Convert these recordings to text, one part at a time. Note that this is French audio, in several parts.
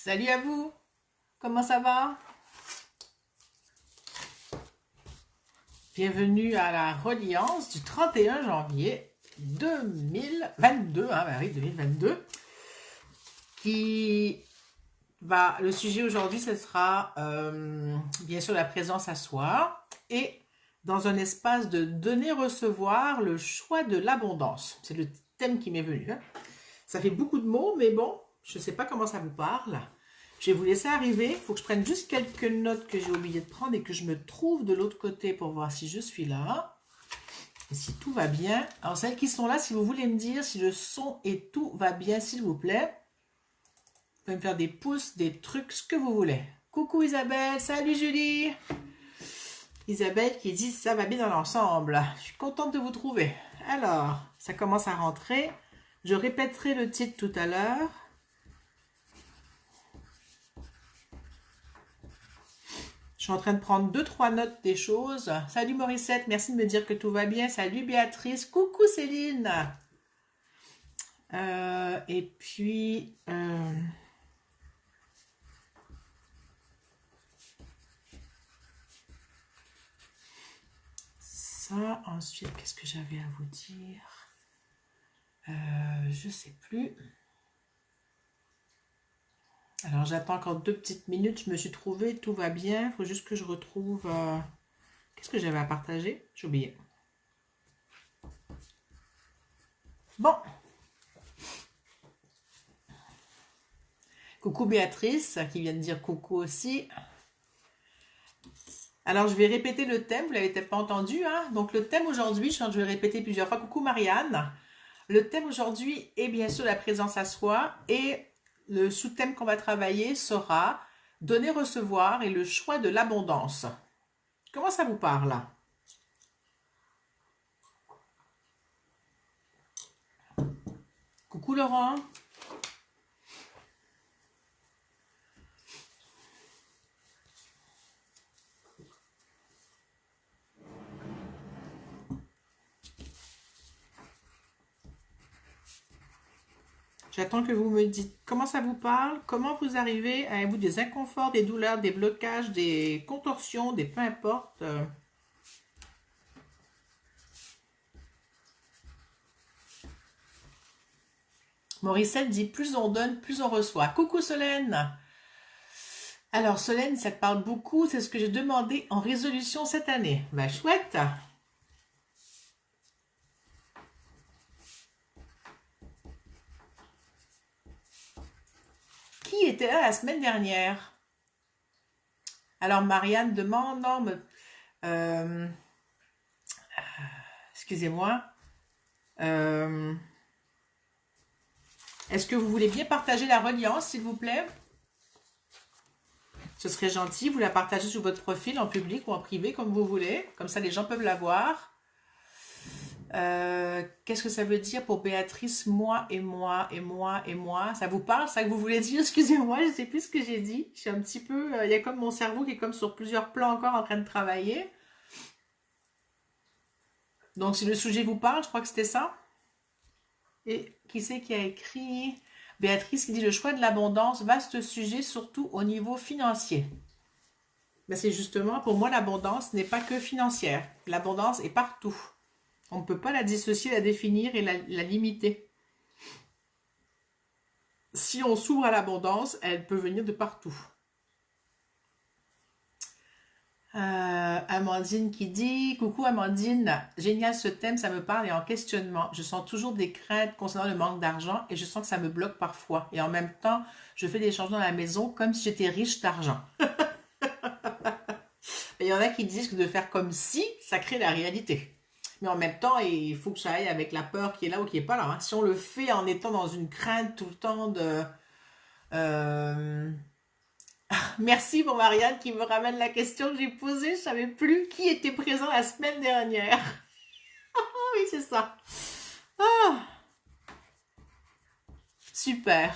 Salut à vous, comment ça va? Bienvenue à la reliance du 31 janvier 2022, hein, bah oui, 2022, qui va, le sujet aujourd'hui, ce sera bien sûr la présence à soi et dans un espace de donner-recevoir, le choix de l'abondance. C'est le thème qui m'est venu, hein. Ça fait beaucoup de mots, mais bon, je ne sais pas comment ça vous parle. Je vais vous laisser arriver. Il faut que je prenne juste quelques notes que j'ai oublié de prendre et que je me trouve de l'autre côté pour voir si je suis là. Et si tout va bien. Alors, celles qui sont là, si vous voulez me dire si le son et tout va bien, s'il vous plaît. Vous pouvez me faire des pouces, des trucs, ce que vous voulez. Coucou Isabelle, salut Julie. Isabelle qui dit ça va bien dans l'ensemble. Je suis contente de vous trouver. Alors, ça commence à rentrer. Je répéterai le titre tout à l'heure. Je suis en train de prendre deux, trois notes des choses. Salut Morissette, merci de me dire que tout va bien. Salut Béatrice, coucou Céline. Et puis, ça, ensuite, qu'est-ce que j'avais à vous dire? Je sais plus. Alors, j'attends encore deux petites minutes. Je me suis trouvée, tout va bien. Il faut juste que je retrouve... qu'est-ce que j'avais à partager? J'ai oublié. Bon. Coucou Béatrice, qui vient de dire coucou aussi. Alors, je vais répéter le thème. Vous l'avez peut-être pas entendu, hein? Donc, le thème aujourd'hui, je vais répéter plusieurs fois. Coucou Marianne. Le thème aujourd'hui est bien sûr la présence à soi et le sous-thème qu'on va travailler sera donner, recevoir et le choix de l'abondance. Comment ça vous parle? Coucou Laurent. J'attends que vous me dites comment ça vous parle, comment vous arrivez, avez-vous des inconforts, des douleurs, des blocages, des contorsions, des peu importe. Morissette dit plus on donne, plus on reçoit. Coucou Solène. Alors Solène, ça te parle beaucoup, c'est ce que j'ai demandé en résolution cette année. Ben chouette. Qui était là la semaine dernière? Alors Marianne demande, non, mais, euh, excusez-moi, euh, est-ce que vous voulez bien partager la reliance, s'il vous plaît? Ce serait gentil, vous la partagez sur votre profil en public ou en privé, comme vous voulez. Comme ça, les gens peuvent la voir. Qu'est-ce que ça veut dire pour Béatrice? Moi et moi et moi et moi. Ça vous parle, ça que vous voulez dire? Excusez-moi, je ne sais plus ce que j'ai dit. Je suis un petit peu... Il y a comme mon cerveau qui est comme sur plusieurs plans encore en train de travailler. Donc, si le sujet vous parle, je crois que c'était ça. Et qui c'est qui a écrit? Béatrice qui dit le choix de l'abondance, vaste sujet, surtout au niveau financier. Ben c'est justement, pour moi, l'abondance n'est pas que financière. L'abondance est partout. On ne peut pas la dissocier, la définir et la limiter. Si on s'ouvre à l'abondance, elle peut venir de partout. Amandine qui dit coucou Amandine, génial ce thème, ça me parle et en questionnement. Je sens toujours des craintes concernant le manque d'argent et je sens que ça me bloque parfois. Et en même temps, je fais des changements dans la maison comme si j'étais riche d'argent. Il y en a qui disent que de faire comme si, ça crée la réalité. Mais en même temps, il faut que ça aille avec la peur qui est là ou qui est pas là, hein. Si on le fait en étant dans une crainte tout le temps de... euh, Merci pour Marianne qui me ramène la question que j'ai posée. Je ne savais plus qui était présent la semaine dernière. Ah oui, c'est ça. Ah, super.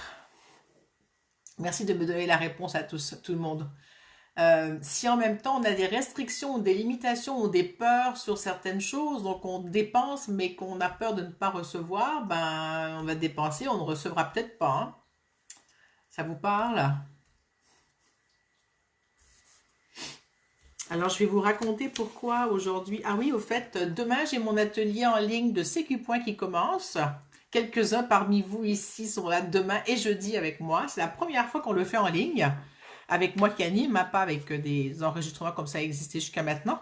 Merci de me donner la réponse à tous, tout le monde. Si en même temps on a des restrictions, des limitations ou des peurs sur certaines choses, donc on dépense mais qu'on a peur de ne pas recevoir, ben on va dépenser, on ne recevra peut-être pas, hein. Ça vous parle? Alors, je vais vous raconter pourquoi aujourd'hui. Ah oui, au fait, demain, j'ai mon atelier en ligne de Sécu Point qui commence. Quelques-uns parmi vous ici sont là demain et jeudi avec moi. C'est la première fois qu'on le fait en ligne, avec moi qui anime, hein, pas avec des enregistrements comme ça existait jusqu'à maintenant.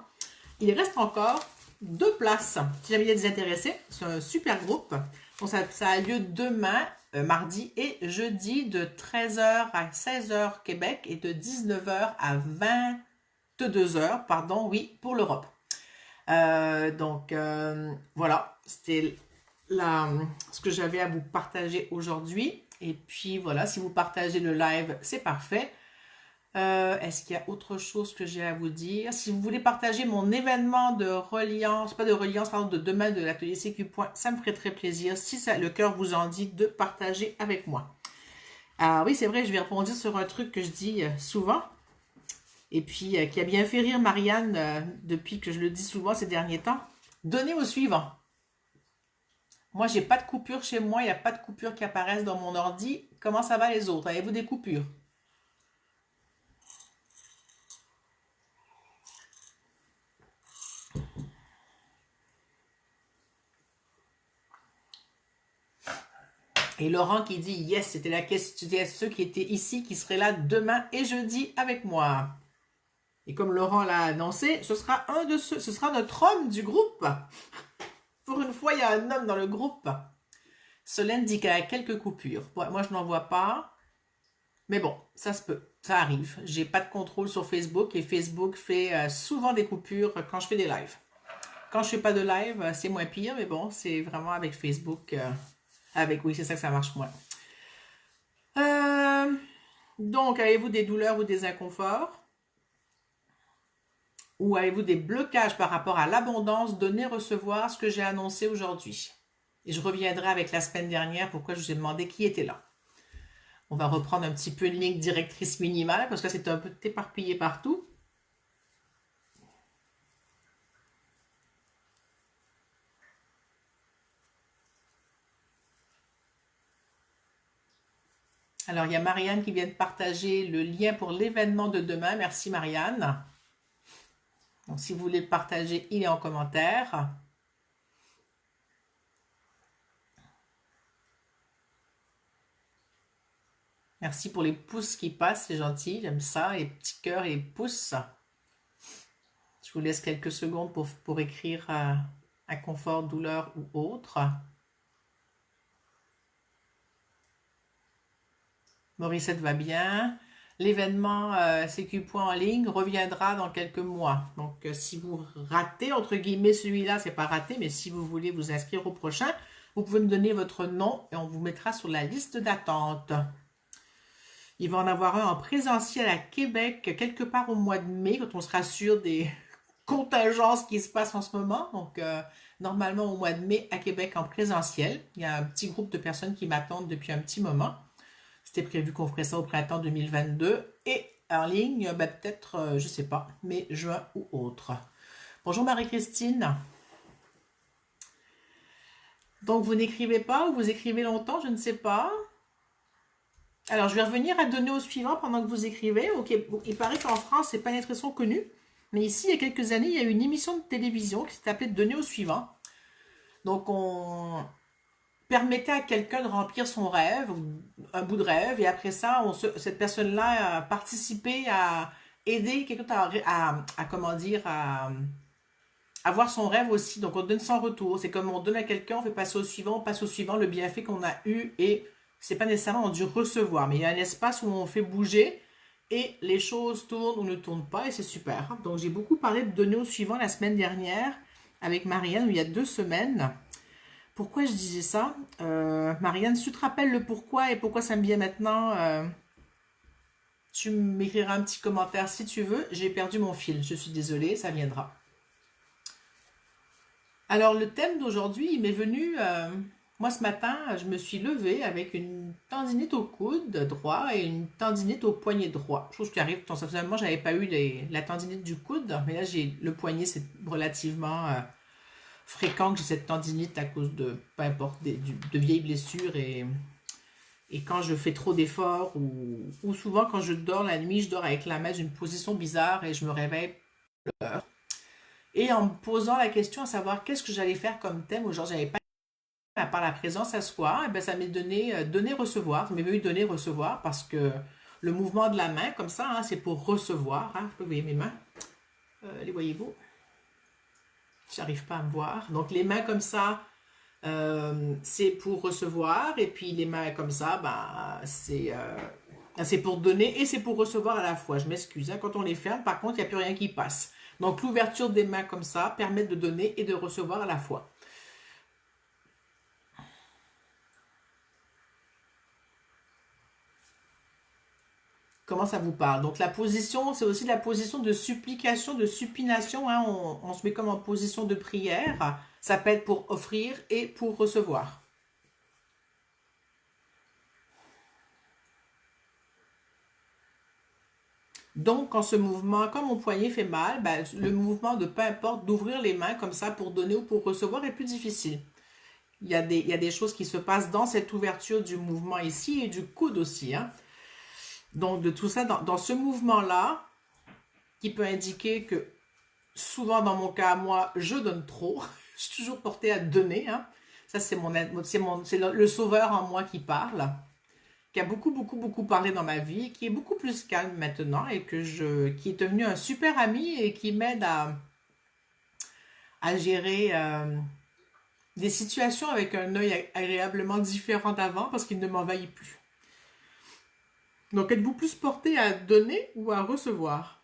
Il reste encore 2 places. Si jamais il y a des intéressés, c'est un super groupe. Donc, ça a lieu demain, mardi et jeudi, de 13h à 16h Québec et de 19h à 22h, pardon, oui, pour l'Europe. Voilà, c'était ce que j'avais à vous partager aujourd'hui. Et puis voilà, si vous partagez le live, c'est parfait. Est-ce qu'il y a autre chose que j'ai à vous dire? Si vous voulez partager mon événement de reliance, pas de reliance, pardon, de demain de l'atelier Sécu Point, ça me ferait très plaisir, si le cœur vous en dit, de partager avec moi. Ah oui, c'est vrai, je vais rebondir sur un truc que je dis souvent, et puis qui a bien fait rire Marianne depuis que je le dis souvent ces derniers temps. Donnez au suivant. Moi, j'ai pas de coupure chez moi, il n'y a pas de coupure qui apparaissent dans mon ordi. Comment ça va les autres? Avez-vous des coupures? Et Laurent qui dit, yes, c'était la question, ceux qui étaient ici, qui seraient là demain et jeudi avec moi. Et comme Laurent l'a annoncé, ce sera ce sera notre homme du groupe. Pour une fois, il y a un homme dans le groupe. Solène dit qu'elle a quelques coupures. Moi, je n'en vois pas. Mais bon, ça se peut. Ça arrive. J'ai pas de contrôle sur Facebook et Facebook fait souvent des coupures quand je fais des lives. Quand je fais pas de live, c'est moins pire, mais bon, c'est vraiment avec Facebook. Oui, c'est ça que ça marche moins. Donc, avez-vous des douleurs ou des inconforts? Ou avez-vous des blocages par rapport à l'abondance, donner, recevoir, ce que j'ai annoncé aujourd'hui? Et je reviendrai avec la semaine dernière, pourquoi je vous ai demandé qui était là. On va reprendre un petit peu une ligne directrice minimale, parce que c'est un peu éparpillé partout. Alors, il y a Marianne qui vient de partager le lien pour l'événement de demain. Merci Marianne. Donc, si vous voulez le partager, il est en commentaire. Merci pour les pouces qui passent, c'est gentil, j'aime ça, les petits cœurs et les pouces. Je vous laisse quelques secondes pour écrire inconfort, douleur ou autre. Morissette va bien. L'événement Sécu Point en ligne reviendra dans quelques mois. Donc, si vous ratez, entre guillemets, celui-là, c'est pas raté, mais si vous voulez vous inscrire au prochain, vous pouvez me donner votre nom et on vous mettra sur la liste d'attente. Il va en avoir un en présentiel à Québec, quelque part au mois de mai, quand on sera sûr des contingences qui se passent en ce moment. Donc, normalement au mois de mai à Québec en présentiel. Il y a un petit groupe de personnes qui m'attendent depuis un petit moment. C'était prévu qu'on ferait ça au printemps 2022. Et en ligne, peut-être, je ne sais pas, mai, juin ou autre. Bonjour Marie-Christine. Donc, vous n'écrivez pas ou vous écrivez longtemps, je ne sais pas. Alors, je vais revenir à donner au suivant pendant que vous écrivez. Ok, bon, il paraît qu'en France, c'est pas une expression connue. Mais ici, il y a quelques années, il y a eu une émission de télévision qui s'est appelée Donner au suivant. Donc, on permettait à quelqu'un de remplir son rêve, un bout de rêve, et après ça, cette personne-là a participé à aider quelqu'un comment dire, à avoir son rêve aussi. Donc, on donne sans retour. C'est comme on donne à quelqu'un, on fait passer au suivant, on passe au suivant le bienfait qu'on a eu et c'est pas nécessairement on dû recevoir, mais il y a un espace où on fait bouger et les choses tournent ou ne tournent pas et c'est super. Donc j'ai beaucoup parlé de donner au suivant la semaine dernière avec Marianne, il y a 2 semaines. Pourquoi je disais ça? Marianne, si tu te rappelles le pourquoi et pourquoi ça me vient maintenant, tu m'écriras un petit commentaire si tu veux. J'ai perdu mon fil, je suis désolée, ça viendra. Alors le thème d'aujourd'hui, il m'est venu... moi, ce matin, je me suis levée avec une tendinite au coude droit et une tendinite au poignet droit. Chose qui arrive, personnellement, je n'avais pas eu la tendinite du coude, mais là, le poignet, c'est relativement fréquent que j'ai cette tendinite à cause de, peu importe, de vieilles blessures et quand je fais trop d'efforts ou souvent quand je dors la nuit, je dors avec la main d'une position bizarre et je me réveille Et en me posant la question à savoir qu'est-ce que j'allais faire comme thème aujourd'hui, j'avais pas à part la présence à soi, et ben ça m'est donné donner recevoir, ça m'est venu donner recevoir parce que le mouvement de la main comme ça, hein, c'est pour recevoir. Hein, vous voyez mes mains, les voyez-vous? J'arrive pas à me voir. Donc les mains comme ça, c'est pour recevoir, et puis les mains comme ça, bah, c'est pour donner et c'est pour recevoir à la fois. Je m'excuse, hein, quand on les ferme, par contre, il n'y a plus rien qui passe. Donc l'ouverture des mains comme ça permet de donner et de recevoir à la fois. Comment ça vous parle? Donc la position, c'est aussi la position de supplication, de supination. Hein, on se met comme en position de prière. Ça peut être pour offrir et pour recevoir. Donc, quand ce mouvement, quand mon poignet fait mal, ben, le mouvement de peu importe, d'ouvrir les mains comme ça pour donner ou pour recevoir est plus difficile. Il y a des choses qui se passent dans cette ouverture du mouvement ici et du coude aussi. Hein. Donc, de tout ça, dans ce mouvement-là, qui peut indiquer que souvent dans mon cas, moi, je donne trop. Je suis toujours portée à donner. Hein. Ça, c'est le sauveur en moi qui parle, qui a beaucoup, beaucoup, beaucoup parlé dans ma vie, qui est beaucoup plus calme maintenant et qui est devenu un super ami et qui m'aide à gérer des situations avec un œil agréablement différent d'avant parce qu'il ne m'envahit plus. Donc, êtes-vous plus porté à donner ou à recevoir?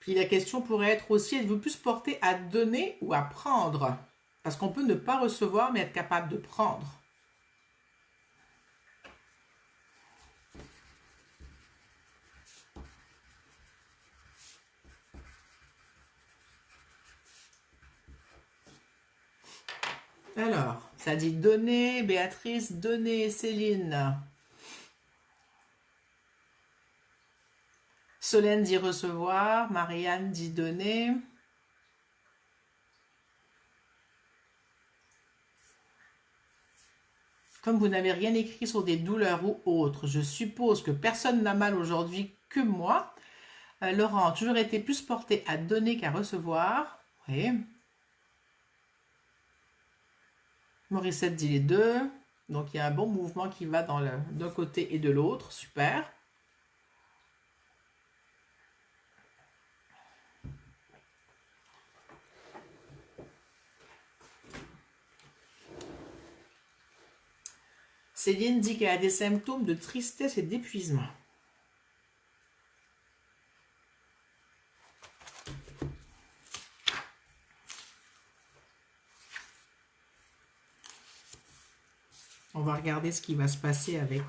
Puis la question pourrait être aussi, êtes-vous plus porté à donner ou à prendre? Parce qu'on peut ne pas recevoir, mais être capable de prendre. Alors, ça dit donner, Béatrice, donner, Céline. Solène dit recevoir, Marianne dit donner. Comme vous n'avez rien écrit sur des douleurs ou autres, je suppose que personne n'a mal aujourd'hui que moi. Laurent a toujours été plus porté à donner qu'à recevoir. Oui. Morissette dit les deux. Donc il y a un bon mouvement qui va d'un côté et de l'autre. Super. Céline dit qu'elle a des symptômes de tristesse et d'épuisement. On va regarder ce qui va se passer avec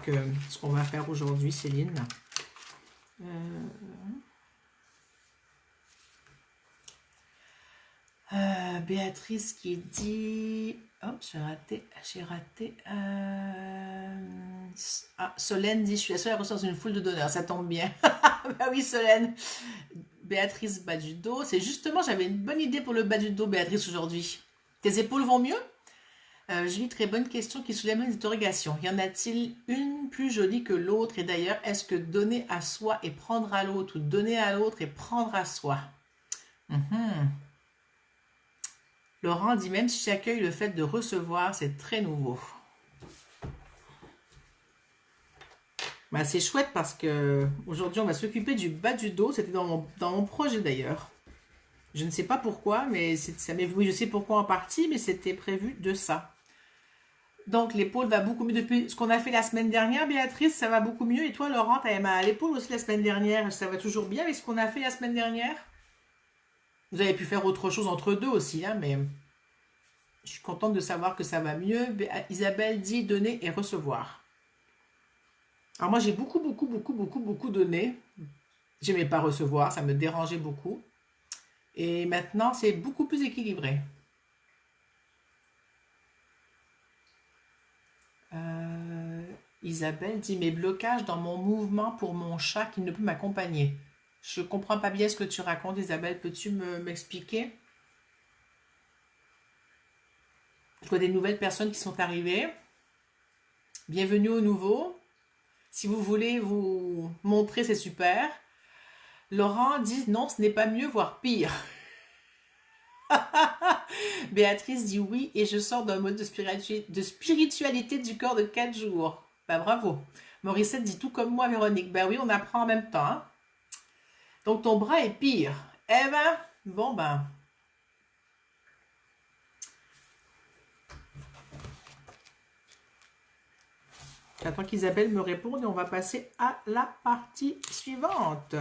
ce qu'on va faire aujourd'hui, Céline. Béatrice qui dit... Hop, j'ai raté. Ah, Solène dit, je suis la seule à ressentir une foule de donneurs, ça tombe bien. Bah oui, Solène. Béatrice, bas du dos. C'est justement, j'avais une bonne idée pour le bas du dos, Béatrice, aujourd'hui. Tes épaules vont mieux? Julie, très bonne question qui soulève une interrogation. Y en a-t-il une plus jolie que l'autre? Et d'ailleurs, est-ce que donner à soi et prendre à l'autre, ou donner à l'autre et prendre à soi? Laurent dit même si j'accueille le fait de recevoir, c'est très nouveau. Bah, c'est chouette parce que aujourd'hui on va s'occuper du bas du dos. C'était dans mon projet d'ailleurs. Je ne sais pas pourquoi, mais oui, je sais pourquoi en partie, mais c'était prévu de ça. Donc l'épaule va beaucoup mieux depuis ce qu'on a fait la semaine dernière, Béatrice, ça va beaucoup mieux. Et toi, Laurent, tu avais mal à l'épaule aussi la semaine dernière. Ça va toujours bien avec ce qu'on a fait la semaine dernière? Vous avez pu faire autre chose entre deux aussi, hein, mais je suis contente de savoir que ça va mieux. Isabelle dit donner et recevoir. Alors moi, j'ai beaucoup, beaucoup, beaucoup, beaucoup, beaucoup donné. J'aimais pas recevoir, ça me dérangeait beaucoup. Et maintenant, c'est beaucoup plus équilibré. Isabelle dit mes blocages dans mon mouvement pour mon chat qui ne peut m'accompagner. Je comprends pas bien ce que tu racontes, Isabelle. Peux-tu m'expliquer? Je vois des nouvelles personnes qui sont arrivées. Bienvenue au nouveau. Si vous voulez vous montrer, c'est super. Laurent dit non, ce n'est pas mieux, voire pire. Béatrice dit oui et je sors d'un mode de spiritualité du corps de 4 jours. Bah bravo. Morissette dit tout comme moi, Véronique. Ben oui, on apprend en même temps, hein. Donc ton bras est pire. Eh ben, bon ben. J'attends qu'Isabelle me réponde et on va passer à la partie suivante.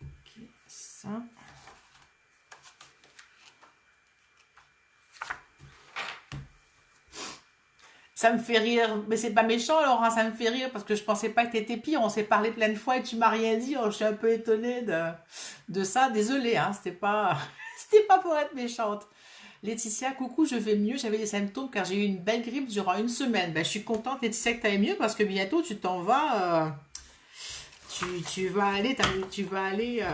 Ok, ça. Ça me fait rire, mais c'est pas méchant, Laurent, ça me fait rire parce que je pensais pas que t'étais pire. On s'est parlé plein de fois et tu m'as rien dit. Oh, je suis un peu étonnée de ça. Désolée, hein, c'était pas, c'était pas pour être méchante. Laetitia, coucou, je vais mieux. J'avais des symptômes car j'ai eu une belle grippe durant une semaine. Ben, je suis contente, Laetitia, que tu ailles mieux parce que bientôt tu t'en vas. Tu vas aller. Tu vas aller.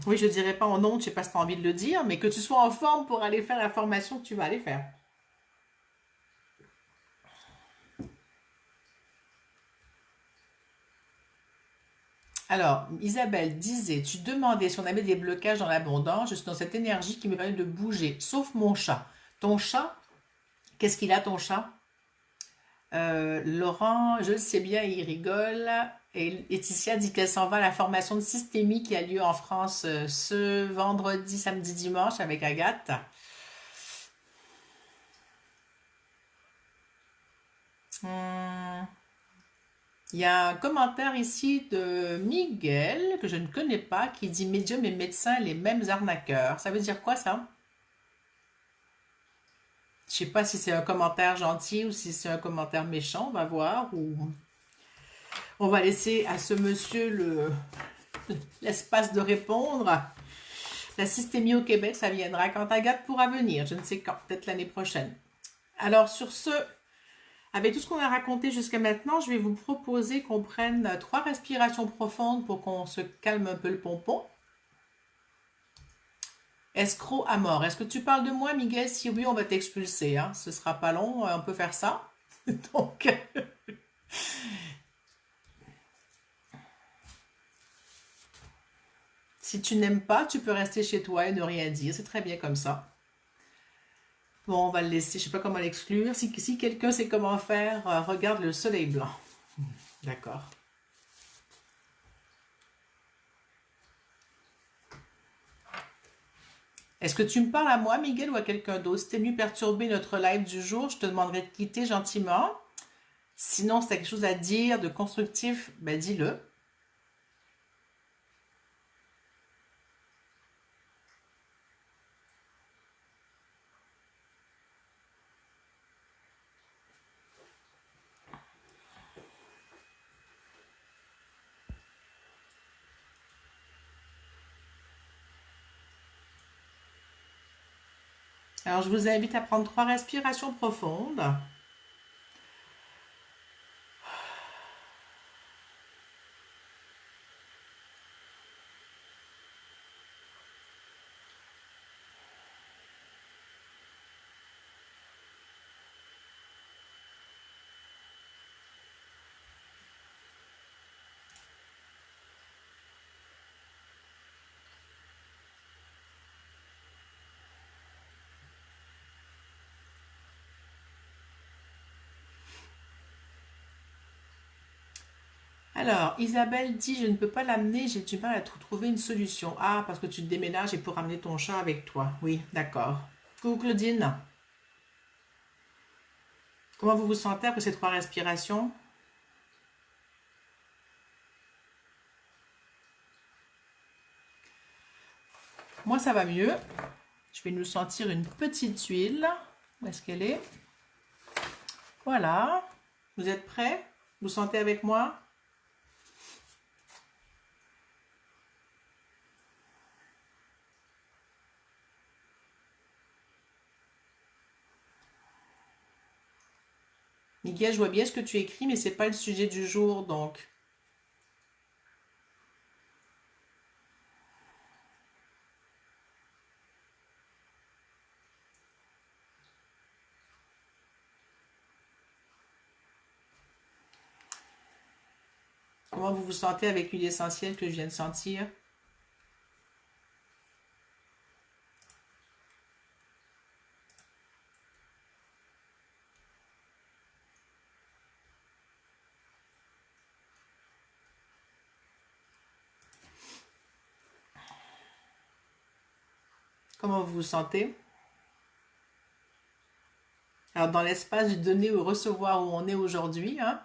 Oui, je dirais pas en honte, je sais pas si tu as envie de le dire, mais que tu sois en forme pour aller faire la formation que tu vas aller faire. Alors, Isabelle disait, tu demandais si on avait des blocages dans l'abondance. Je suis dans cette énergie qui me permet de bouger, sauf mon chat. Ton chat, qu'est-ce qu'il a, ton chat? Laurent, je le sais bien, il rigole. Et Laetitia dit qu'elle s'en va à la formation de systémie qui a lieu en France ce vendredi, samedi, dimanche avec Agathe. Hum, Il y a un commentaire ici de Miguel, que je ne connais pas, qui dit médium et médecin, les mêmes arnaqueurs. Ça veut dire quoi ça? Je sais pas si c'est un commentaire gentil ou si c'est un commentaire méchant, on va voir. Ou on va laisser à ce monsieur l'espace de répondre. La systémie au Québec, ça viendra quand Agathe pourra venir. Je ne sais quand, peut-être l'année prochaine. Alors sur ce, avec tout ce qu'on a raconté jusqu'à maintenant, je vais vous proposer qu'on prenne 3 respirations profondes pour qu'on se calme un peu le pompon. Escroc à mort. Est-ce que tu parles de moi, Miguel? Si oui, on va t'expulser, hein. Ce sera pas long, on peut faire ça. Donc, si tu n'aimes pas, tu peux rester chez toi et ne rien dire. C'est très bien comme ça. Bon, on va le laisser. Je sais pas comment l'exclure. Si quelqu'un sait comment faire, regarde le soleil blanc. D'accord. Est-ce que tu me parles à moi, Miguel, ou à quelqu'un d'autre? Si t'es venu perturber notre live du jour, je te demanderai de quitter gentiment. Sinon, si tu as quelque chose à dire de constructif, ben dis-le. Alors, je vous invite à prendre 3 respirations profondes. Alors, Isabelle dit, je ne peux pas l'amener, j'ai du mal à trouver une solution. Ah, parce que tu te déménages et pour ramener ton chat avec toi. Oui, d'accord. Coucou Claudine. Comment vous vous sentez après ces 3 respirations? Moi, ça va mieux. Je vais nous sentir une petite huile. Où est-ce qu'elle est? Voilà. Vous êtes prêts? Vous sentez avec moi? Miguel, je vois bien ce que tu écris, mais c'est pas le sujet du jour, donc. Comment vous vous sentez avec l'huile essentielle que je viens de sentir? Comment vous vous sentez? Alors, dans l'espace du donner ou recevoir où on est aujourd'hui, hein?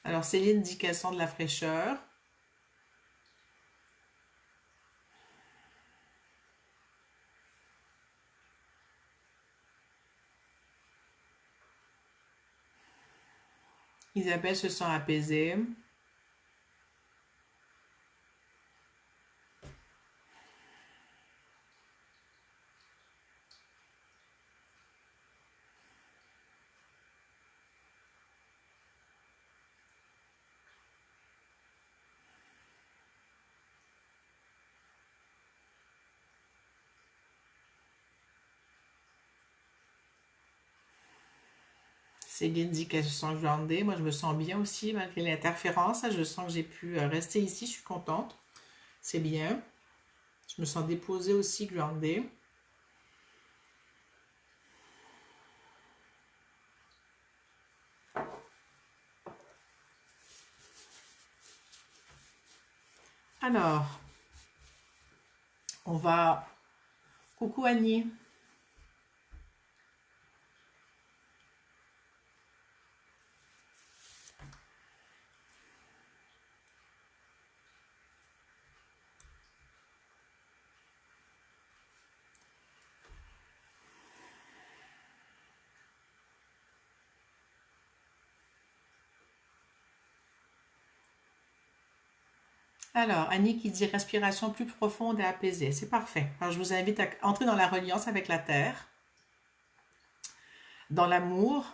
Alors, c'est l'indication de la fraîcheur. Isabelle se sent apaisée. Céline dit qu'elle se sent groundée. Moi, je me sens bien aussi, malgré l'interférence. Je sens que j'ai pu rester ici. Je suis contente. C'est bien. Je me sens déposée aussi, groundée. Alors, on va... Coucou Annie. Alors, Annie qui dit respiration plus profonde et apaisée. C'est parfait. Alors, je vous invite à entrer dans la reliance avec la terre, dans l'amour.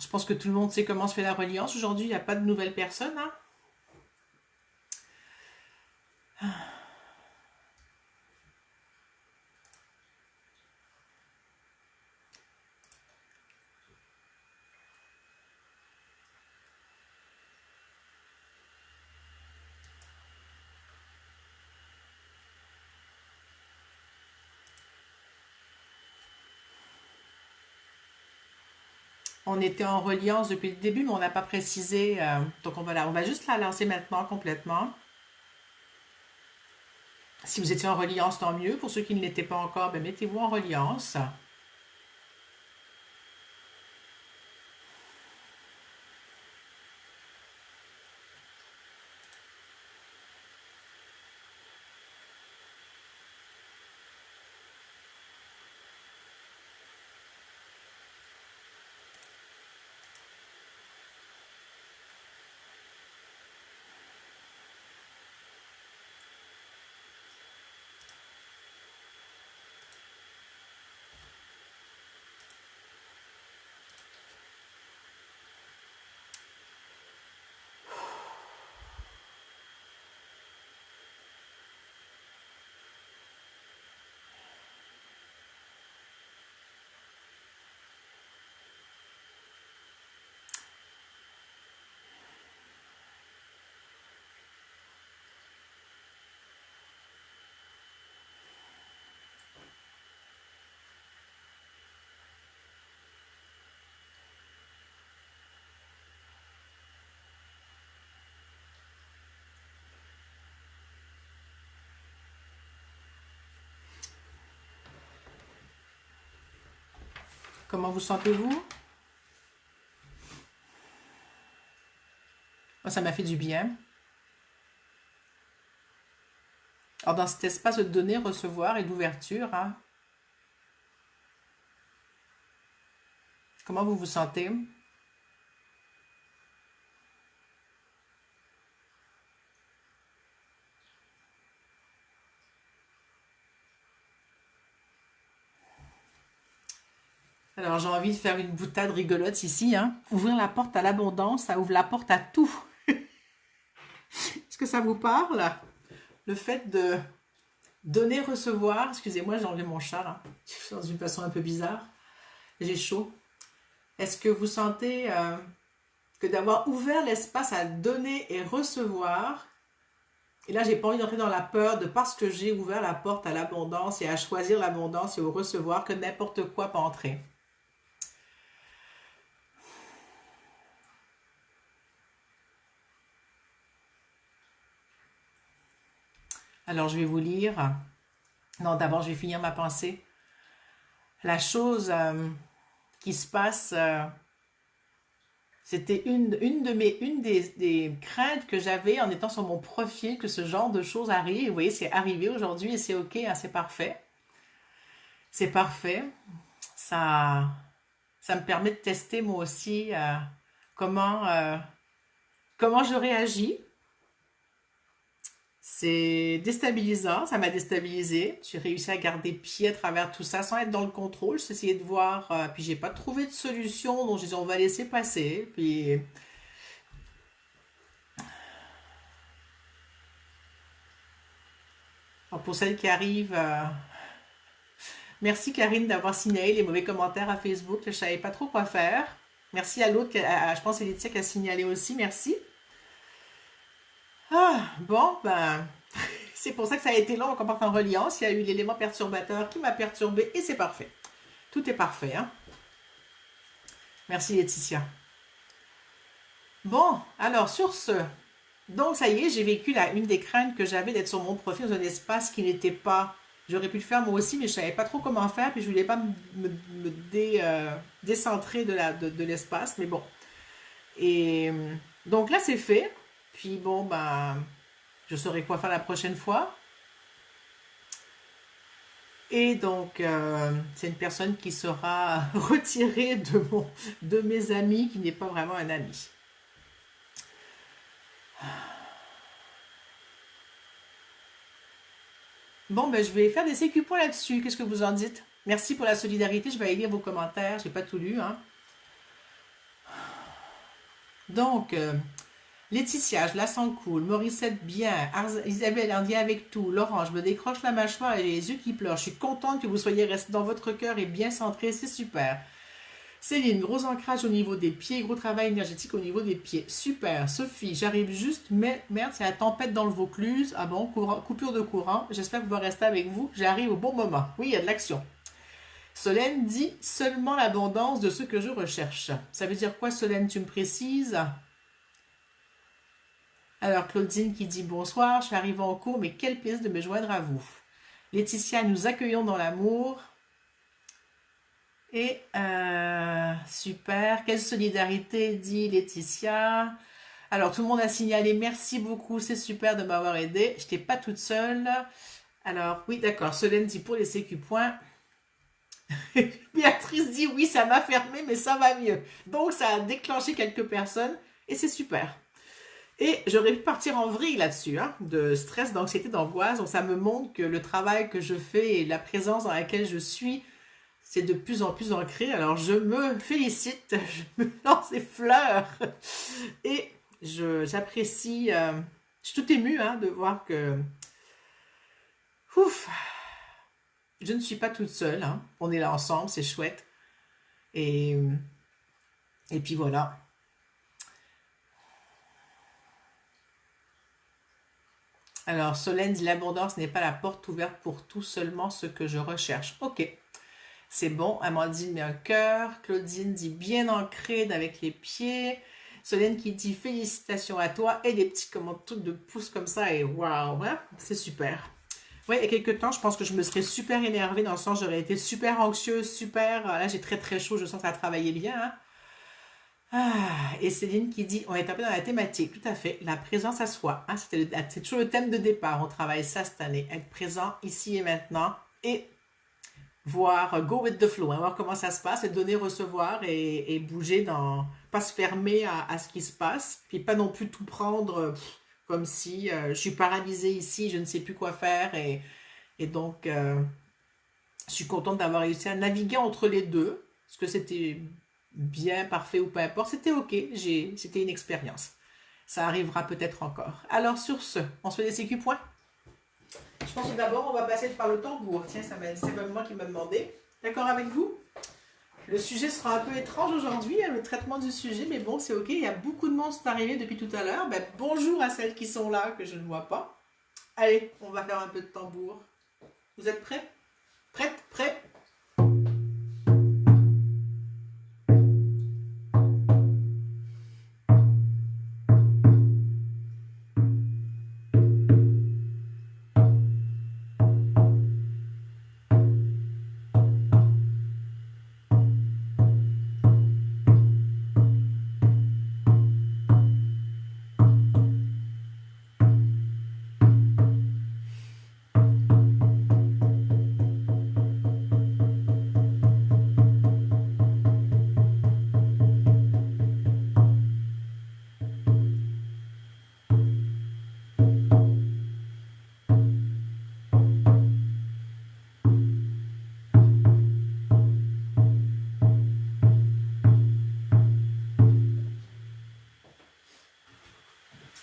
Je pense que tout le monde sait comment se fait la reliance. Aujourd'hui, il n'y a pas de nouvelles personnes, hein. On était en reliance depuis le début, mais on n'a pas précisé. Donc, on va juste la lancer maintenant complètement. Si vous étiez en reliance, tant mieux. Pour ceux qui ne l'étaient pas encore, ben, mettez-vous en reliance. Comment vous sentez-vous? Moi, ça m'a fait du bien. Alors, dans cet espace de donner, recevoir et d'ouverture, hein, comment vous vous sentez? Alors, j'ai envie de faire une boutade rigolote ici, hein. Ouvrir la porte à l'abondance, ça ouvre la porte à tout. Est-ce que ça vous parle? Le fait Donner, recevoir. Excusez-moi, j'ai enlevé mon chat là. Dans une façon un peu bizarre. J'ai chaud. Est-ce que vous sentez que d'avoir ouvert l'espace à donner et recevoir, et là j'ai pas envie d'entrer dans la peur de parce que j'ai ouvert la porte à l'abondance et à choisir l'abondance et au recevoir que n'importe quoi peut entrer. Alors je vais vous lire. Non, d'abord je vais finir ma pensée. La chose qui se passe, c'était une des craintes que j'avais en étant sur mon profil que ce genre de choses arrive. Vous voyez, c'est arrivé aujourd'hui et c'est ok, hein, c'est parfait. C'est parfait. Ça, ça me permet de tester moi aussi comment, comment je réagis. C'est déstabilisant, ça m'a déstabilisé. J'ai réussi à garder pied à travers tout ça sans être dans le contrôle. J'ai essayé de voir, puis j'ai pas trouvé de solution, donc j'ai dit on va laisser passer. Puis alors, pour celles qui arrivent, merci Karine d'avoir signalé les mauvais commentaires à Facebook. Je savais pas trop quoi faire. Merci à l'autre, je pense que c'est Laetitia qui a signalé aussi, merci. Ah, bon, ben, c'est pour ça que ça a été long en comportant en reliance. Il y a eu l'élément perturbateur qui m'a perturbé et c'est parfait. Tout est parfait, hein. Merci Laetitia. Bon, alors sur ce, donc ça y est, j'ai vécu une des craintes que j'avais d'être sur mon profil dans un espace qui n'était pas. J'aurais pu le faire moi aussi, mais je savais pas trop comment faire, puis je voulais pas décentrer de l'espace, mais bon. Et donc là c'est fait. Puis bon, ben, je saurai quoi faire la prochaine fois. Et donc, c'est une personne qui sera retirée de mes amis, qui n'est pas vraiment un ami. Bon, ben, je vais faire des CQ points là-dessus. Qu'est-ce que vous en dites? Merci pour la solidarité. Je vais aller lire vos commentaires. J'ai pas tout lu, hein. Donc, Laetitia, je la sens cool. Morissette, bien. Isabelle, on dit avec tout. Laurent, je me décroche la mâchoire et les yeux qui pleurent. Je suis contente que vous soyez resté dans votre cœur et bien centré. C'est super. Céline, gros ancrage au niveau des pieds, gros travail énergétique au niveau des pieds. Super. Sophie, j'arrive juste, mais merde, c'est la tempête dans le Vaucluse. Ah bon, coupure de courant. J'espère pouvoir rester avec vous. J'arrive au bon moment. Oui, il y a de l'action. Solène dit seulement l'abondance de ce que je recherche. Ça veut dire quoi, Solène, tu me précises? Alors, Claudine qui dit bonsoir, je suis arrivée en cours, mais quel plaisir de me joindre à vous. Laetitia, nous accueillons dans l'amour. Et super, quelle solidarité, dit Laetitia. Alors, tout le monde a signalé, merci beaucoup, c'est super de m'avoir aidé. Je n'étais pas toute seule. Alors, oui, d'accord, Solène dit pour les sécu points. Béatrice dit oui, ça m'a fermé, mais ça va mieux. Donc, ça a déclenché quelques personnes et c'est super. Et j'aurais pu partir en vrille là-dessus, hein, de stress, d'anxiété, d'angoisse. Donc, ça me montre que le travail que je fais et la présence dans laquelle je suis, c'est de plus en plus ancré. Alors, je me félicite, je me lance des fleurs et j'apprécie. Je suis tout émue hein, de voir que ouf, je ne suis pas toute seule. Hein. On est là ensemble, c'est chouette. Et, et puis voilà. Alors, Solène dit l'abondance n'est pas la porte ouverte pour tout, seulement ce que je recherche. Ok, c'est bon. Amandine met un cœur. Claudine dit bien ancré avec les pieds. Solène qui dit félicitations à toi et des petits trucs de pouces comme ça et waouh, hein, c'est super. Oui, il y a quelques temps, je pense que je me serais super énervée dans le sens j'aurais été super anxieuse, super. Là, j'ai très très chaud, je sens que ça a travaillé bien. Hein. Et Céline qui dit, on est un peu dans la thématique, tout à fait, la présence à soi. Hein, c'est toujours le thème de départ, on travaille ça cette année, être présent ici et maintenant et voir, go with the flow, hein, voir comment ça se passe et donner, recevoir et bouger pas se fermer à ce qui se passe, puis pas non plus tout prendre comme si je suis paralysée ici, je ne sais plus quoi faire et donc je suis contente d'avoir réussi à naviguer entre les deux, parce que c'était bien, parfait ou peu importe, c'était ok, c'était une expérience. Ça arrivera peut-être encore. Alors sur ce, on se fait des sécu points. pense que d'abord, on va passer par le tambour. Tiens, c'est même moi qui m'a demandé. D'accord avec vous? Le sujet sera un peu étrange aujourd'hui, hein, le traitement du sujet, mais bon, c'est ok. Il y a beaucoup de monde qui est arrivé depuis tout à l'heure. Ben, bonjour à celles qui sont là, que je ne vois pas. Allez, on va faire un peu de tambour. Vous êtes prêts? Prête? Prêt?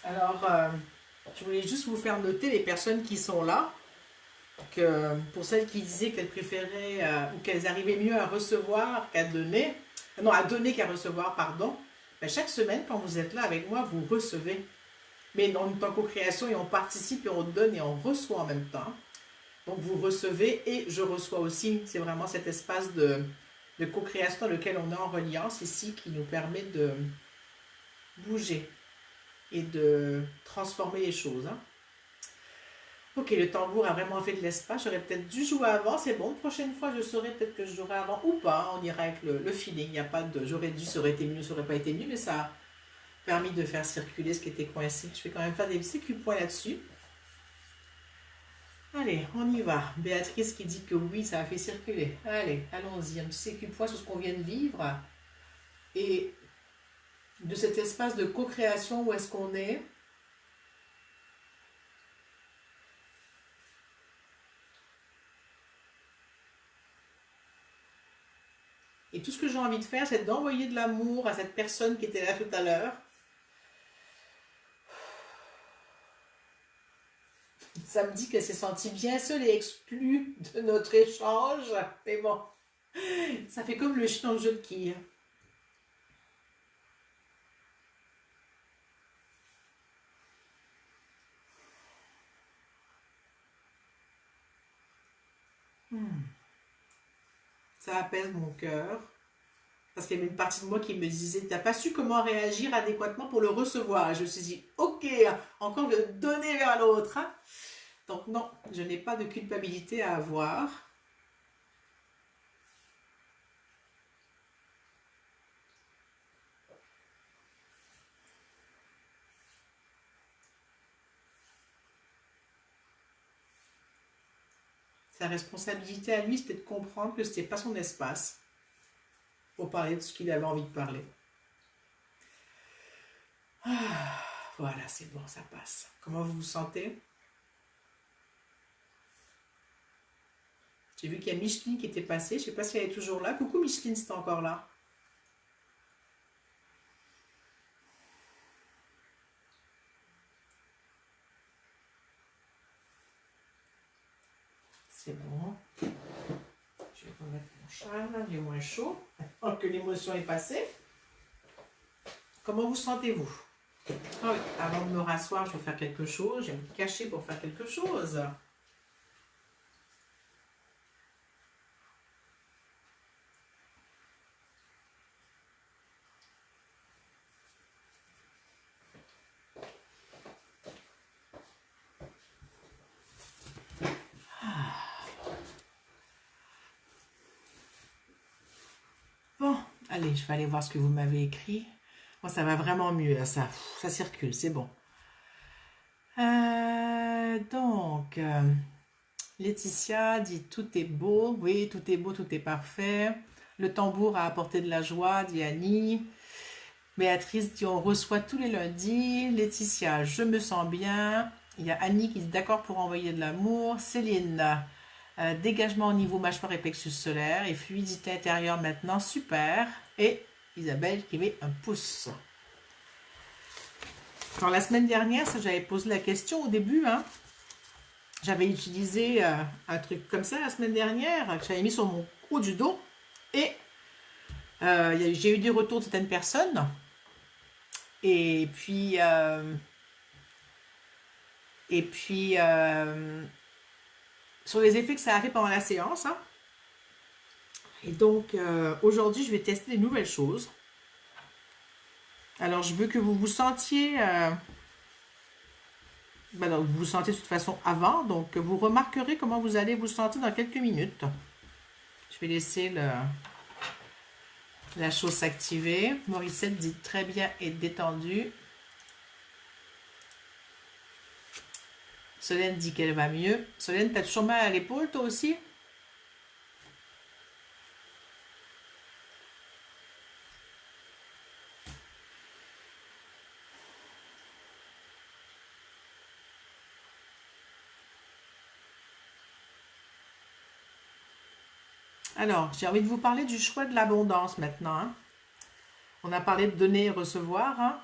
Alors, je voulais juste vous faire noter les personnes qui sont là, que pour celles qui disaient qu'elles préféraient ou qu'elles arrivaient mieux à recevoir qu'à donner, non, à donner qu'à recevoir, pardon, ben, chaque semaine, quand vous êtes là avec moi, vous recevez. Mais on est en co-création et on participe et on donne et on reçoit en même temps. Donc, vous recevez et je reçois aussi. C'est vraiment cet espace de co-création dans lequel on est en reliance ici qui nous permet de bouger et de transformer les choses. Hein. Ok, le tambour a vraiment fait de l'espace. J'aurais peut-être dû jouer avant. C'est bon, prochaine fois, je saurais peut-être que je jouerai avant ou pas. On ira avec le feeling. Il n'y a pas de j'aurais dû, ça aurait été mieux, ça aurait pas été mieux, mais ça a permis de faire circuler ce qui était coincé. Je vais quand même faire des petits coups de poing là-dessus. Allez, on y va. Béatrice qui dit que oui, ça a fait circuler. Allez, allons-y. Un petit coup de poing sur ce qu'on vient de vivre. Et de cet espace de co-création, où est-ce qu'on est? Et tout ce que j'ai envie de faire, c'est d'envoyer de l'amour à cette personne qui était là tout à l'heure. Ça me dit qu'elle s'est sentie bien seule et exclue de notre échange. Mais bon, ça fait comme le chien dans le jeu de quilles. Ça apaise mon cœur. Parce qu'il y avait une partie de moi qui me disait, t'as pas su comment réagir adéquatement pour le recevoir. Et je me suis dit, ok, encore le donner vers l'autre. Hein. Donc non, je n'ai pas de culpabilité à avoir. Sa responsabilité à lui, c'était de comprendre que ce n'était pas son espace pour parler de ce qu'il avait envie de parler. Ah, voilà, c'est bon, ça passe. Comment vous vous sentez? J'ai vu qu'il y a Micheline qui était passée. Je ne sais pas si elle est toujours là. Coucou Micheline, c'est encore là. C'est bon. Je vais remettre mon châle, il est moins chaud. Maintenant que l'émotion est passée. Comment vous sentez-vous? Ah oui, avant de me rasseoir, je vais faire quelque chose. Je vais me cacher pour faire quelque chose. Bon, allez, je vais aller voir ce que vous m'avez écrit. Moi, ça va vraiment mieux, là, ça circule, c'est bon. Laetitia dit tout est beau. Oui, tout est beau, tout est parfait. Le tambour a apporté de la joie, dit Annie. Béatrice dit on reçoit tous les lundis. Laetitia, je me sens bien. Il y a Annie qui dit d'accord pour envoyer de l'amour. Céline, dégagement au niveau mâchoire et plexus solaire et fluidité intérieure maintenant, super. Et Isabelle qui met un pouce. Alors la semaine dernière, ça j'avais posé la question au début, hein. J'avais utilisé un truc comme ça la semaine dernière, que j'avais mis sur mon haut du dos. Et j'ai eu des retours de certaines personnes. Et puis, et puis sur les effets que ça a fait pendant la séance, hein. Et donc, aujourd'hui, je vais tester des nouvelles choses. Alors, je veux que vous vous sentiez... donc, vous vous sentez de toute façon avant. Donc, vous remarquerez comment vous allez vous sentir dans quelques minutes. Je vais laisser la chose s'activer. Morissette dit très bien et détendue. Solène dit qu'elle va mieux. Solène, t'as toujours mal à l'épaule, toi aussi? Alors, j'ai envie de vous parler du choix de l'abondance maintenant, hein. On a parlé de donner et recevoir, hein.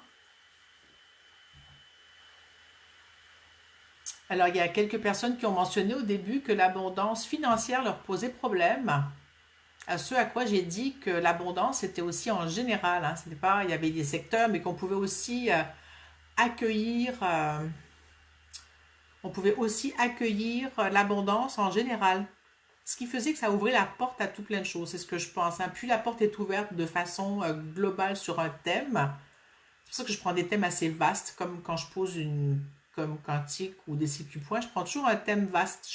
Alors, il y a quelques personnes qui ont mentionné au début que l'abondance financière leur posait problème. À ce à quoi j'ai dit que l'abondance était aussi en général, hein. C'était pas, il y avait des secteurs, mais qu'on pouvait aussi accueillir, on pouvait aussi accueillir l'abondance en général. Ce qui faisait que ça ouvrait la porte à tout plein de choses, c'est ce que je pense, hein. Plus la porte est ouverte de façon globale sur un thème, c'est pour ça que je prends des thèmes assez vastes, comme quand je pose une comme quantique ou des points, je prends toujours un thème vaste,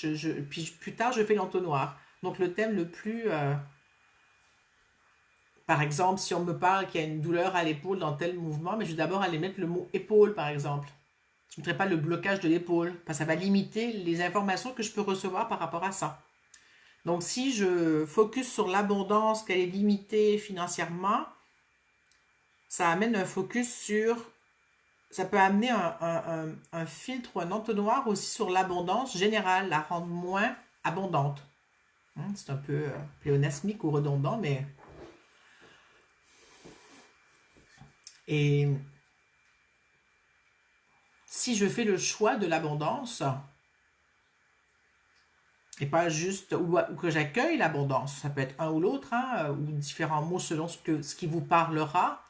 puis plus tard je fais l'entonnoir. Donc le thème le plus... par exemple, si on me parle qu'il y a une douleur à l'épaule dans tel mouvement, mais je vais d'abord aller mettre le mot épaule, par exemple. Je ne mettrai pas le blocage de l'épaule, parce que ça va limiter les informations que je peux recevoir par rapport à ça. Donc si je focus sur l'abondance, qu'elle est limitée financièrement, ça amène un focus sur... Ça peut amener un filtre ou un entonnoir aussi sur l'abondance générale, la rendre moins abondante. C'est un peu pléonasmique ou redondant, mais... Et si je fais le choix de l'abondance, et pas juste, ou que j'accueille l'abondance, ça peut être un ou l'autre, hein, ou différents mots selon ce qui vous parlera.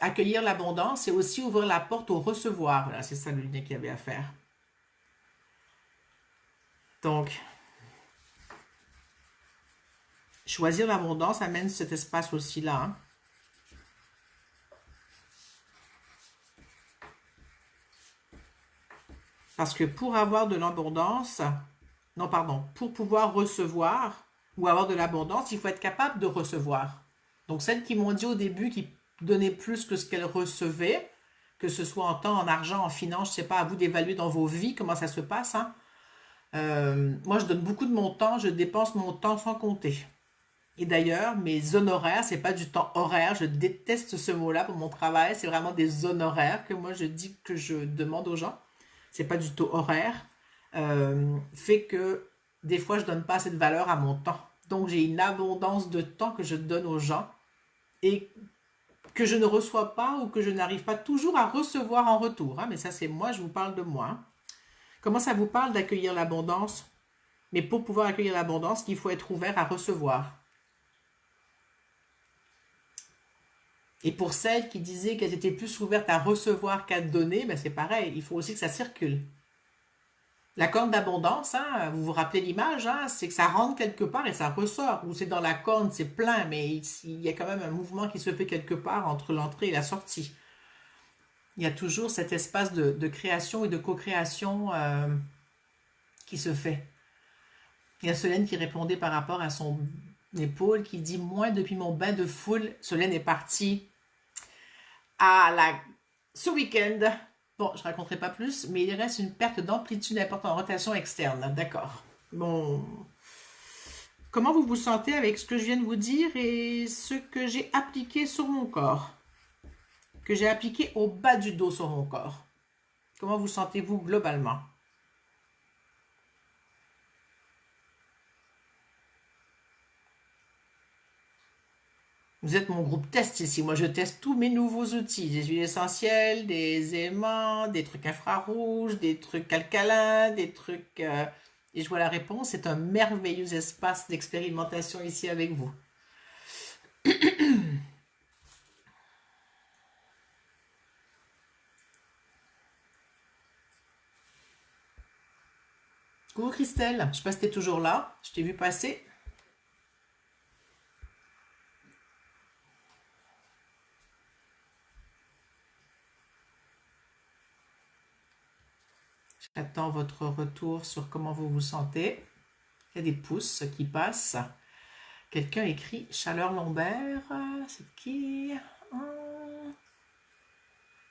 Accueillir l'abondance, c'est aussi ouvrir la porte au recevoir. Voilà, c'est ça le lien qu'il y avait à faire. Donc, choisir l'abondance amène cet espace aussi là, hein. Parce que pour avoir de l'abondance, non, pardon, pour pouvoir recevoir ou avoir de l'abondance, il faut être capable de recevoir. Donc, celles qui m'ont dit au début qu'ils donnaient plus que ce qu'elles recevaient, que ce soit en temps, en argent, en finance, je ne sais pas, à vous d'évaluer dans vos vies comment ça se passe, hein. Moi, je donne beaucoup de mon temps, je dépense mon temps sans compter. Et d'ailleurs, mes honoraires, c'est pas du temps horaire, je déteste ce mot-là pour mon travail, c'est vraiment des honoraires que moi je dis que je demande aux gens. C'est pas du tout horaire. Fait que des fois, je donne pas assez de valeur à mon temps. Donc, j'ai une abondance de temps que je donne aux gens et que je ne reçois pas ou que je n'arrive pas toujours à recevoir en retour, hein. Mais ça, c'est moi, je vous parle de moi, hein. Comment ça vous parle d'accueillir l'abondance? Mais pour pouvoir accueillir l'abondance, il faut être ouvert à recevoir. Et pour celles qui disaient qu'elles étaient plus ouvertes à recevoir qu'à donner, ben c'est pareil, il faut aussi que ça circule. La corne d'abondance, hein, vous vous rappelez l'image, hein, c'est que ça rentre quelque part et ça ressort. Ou c'est dans la corne, c'est plein, mais il y a quand même un mouvement qui se fait quelque part entre l'entrée et la sortie. Il y a toujours cet espace de création et de co-création qui se fait. Il y a Solène qui répondait par rapport à son épaule, qui dit « Moi, depuis mon bain de foule, Solène est partie ce week-end. » Bon, je ne raconterai pas plus, mais il reste une perte d'amplitude importante en rotation externe. D'accord. Bon. Comment vous vous sentez avec ce que je viens de vous dire et ce que j'ai appliqué sur mon corps? Que j'ai appliqué au bas du dos sur mon corps. Comment vous sentez-vous globalement? Vous êtes mon groupe test ici. Moi, je teste tous mes nouveaux outils. Des huiles essentielles, des aimants, des trucs infrarouges, des trucs alcalins, des trucs... Et je vois la réponse. C'est un merveilleux espace d'expérimentation ici avec vous. Coucou Christelle, je sais pas si t'es toujours là. Je t'ai vu passer. J'attends votre retour sur comment vous vous sentez. Il y a des pouces qui passent. Quelqu'un écrit chaleur lombaire. C'est qui?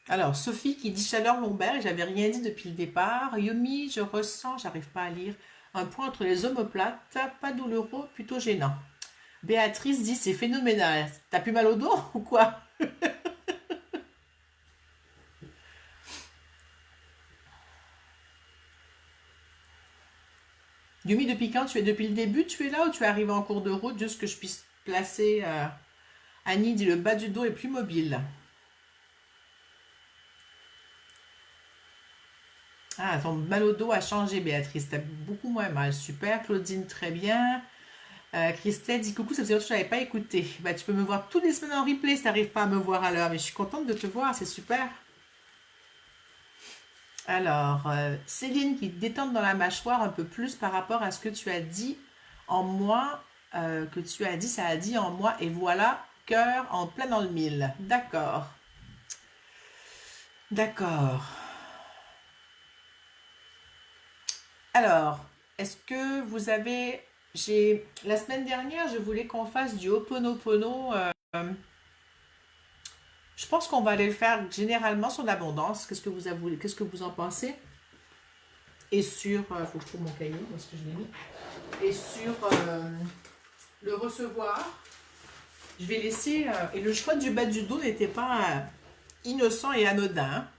Alors, Sophie qui dit chaleur lombaire, j'avais rien dit depuis le départ. Yumi, je ressens, j'arrive pas à lire, un point entre les omoplates, pas douloureux, plutôt gênant. Béatrice dit c'est phénoménal. T'as plus mal au dos ou quoi? Yumi, depuis quand tu es? Depuis le début, tu es là ou tu es arrivé en cours de route, juste que je puisse placer. Annie dit le bas du dos est plus mobile. Ah, ton mal au dos a changé, Béatrice. T'as beaucoup moins mal. Super. Claudine, très bien. Christelle dit coucou, ça faisait longtemps que je n'avais pas écouté. Bah, tu peux me voir toutes les semaines en replay si tu n'arrives pas à me voir à l'heure. Mais je suis contente de te voir, c'est super. Alors, Céline qui détente dans la mâchoire un peu plus par rapport à ce que tu as dit en moi. Que tu as dit, ça a dit en moi. Et voilà, cœur en plein dans le mille. D'accord. D'accord. Alors, est-ce que vous avez... La semaine dernière, je voulais qu'on fasse du Ho'oponopono. Je pense qu'on va aller le faire généralement sur l'abondance. Qu'est-ce que vous en pensez? Et sur... Il faut que je trouve mon cahier, où est-ce que je l'ai mis? Et sur le recevoir. Je vais laisser... et le choix du bas du dos n'était pas innocent et anodin.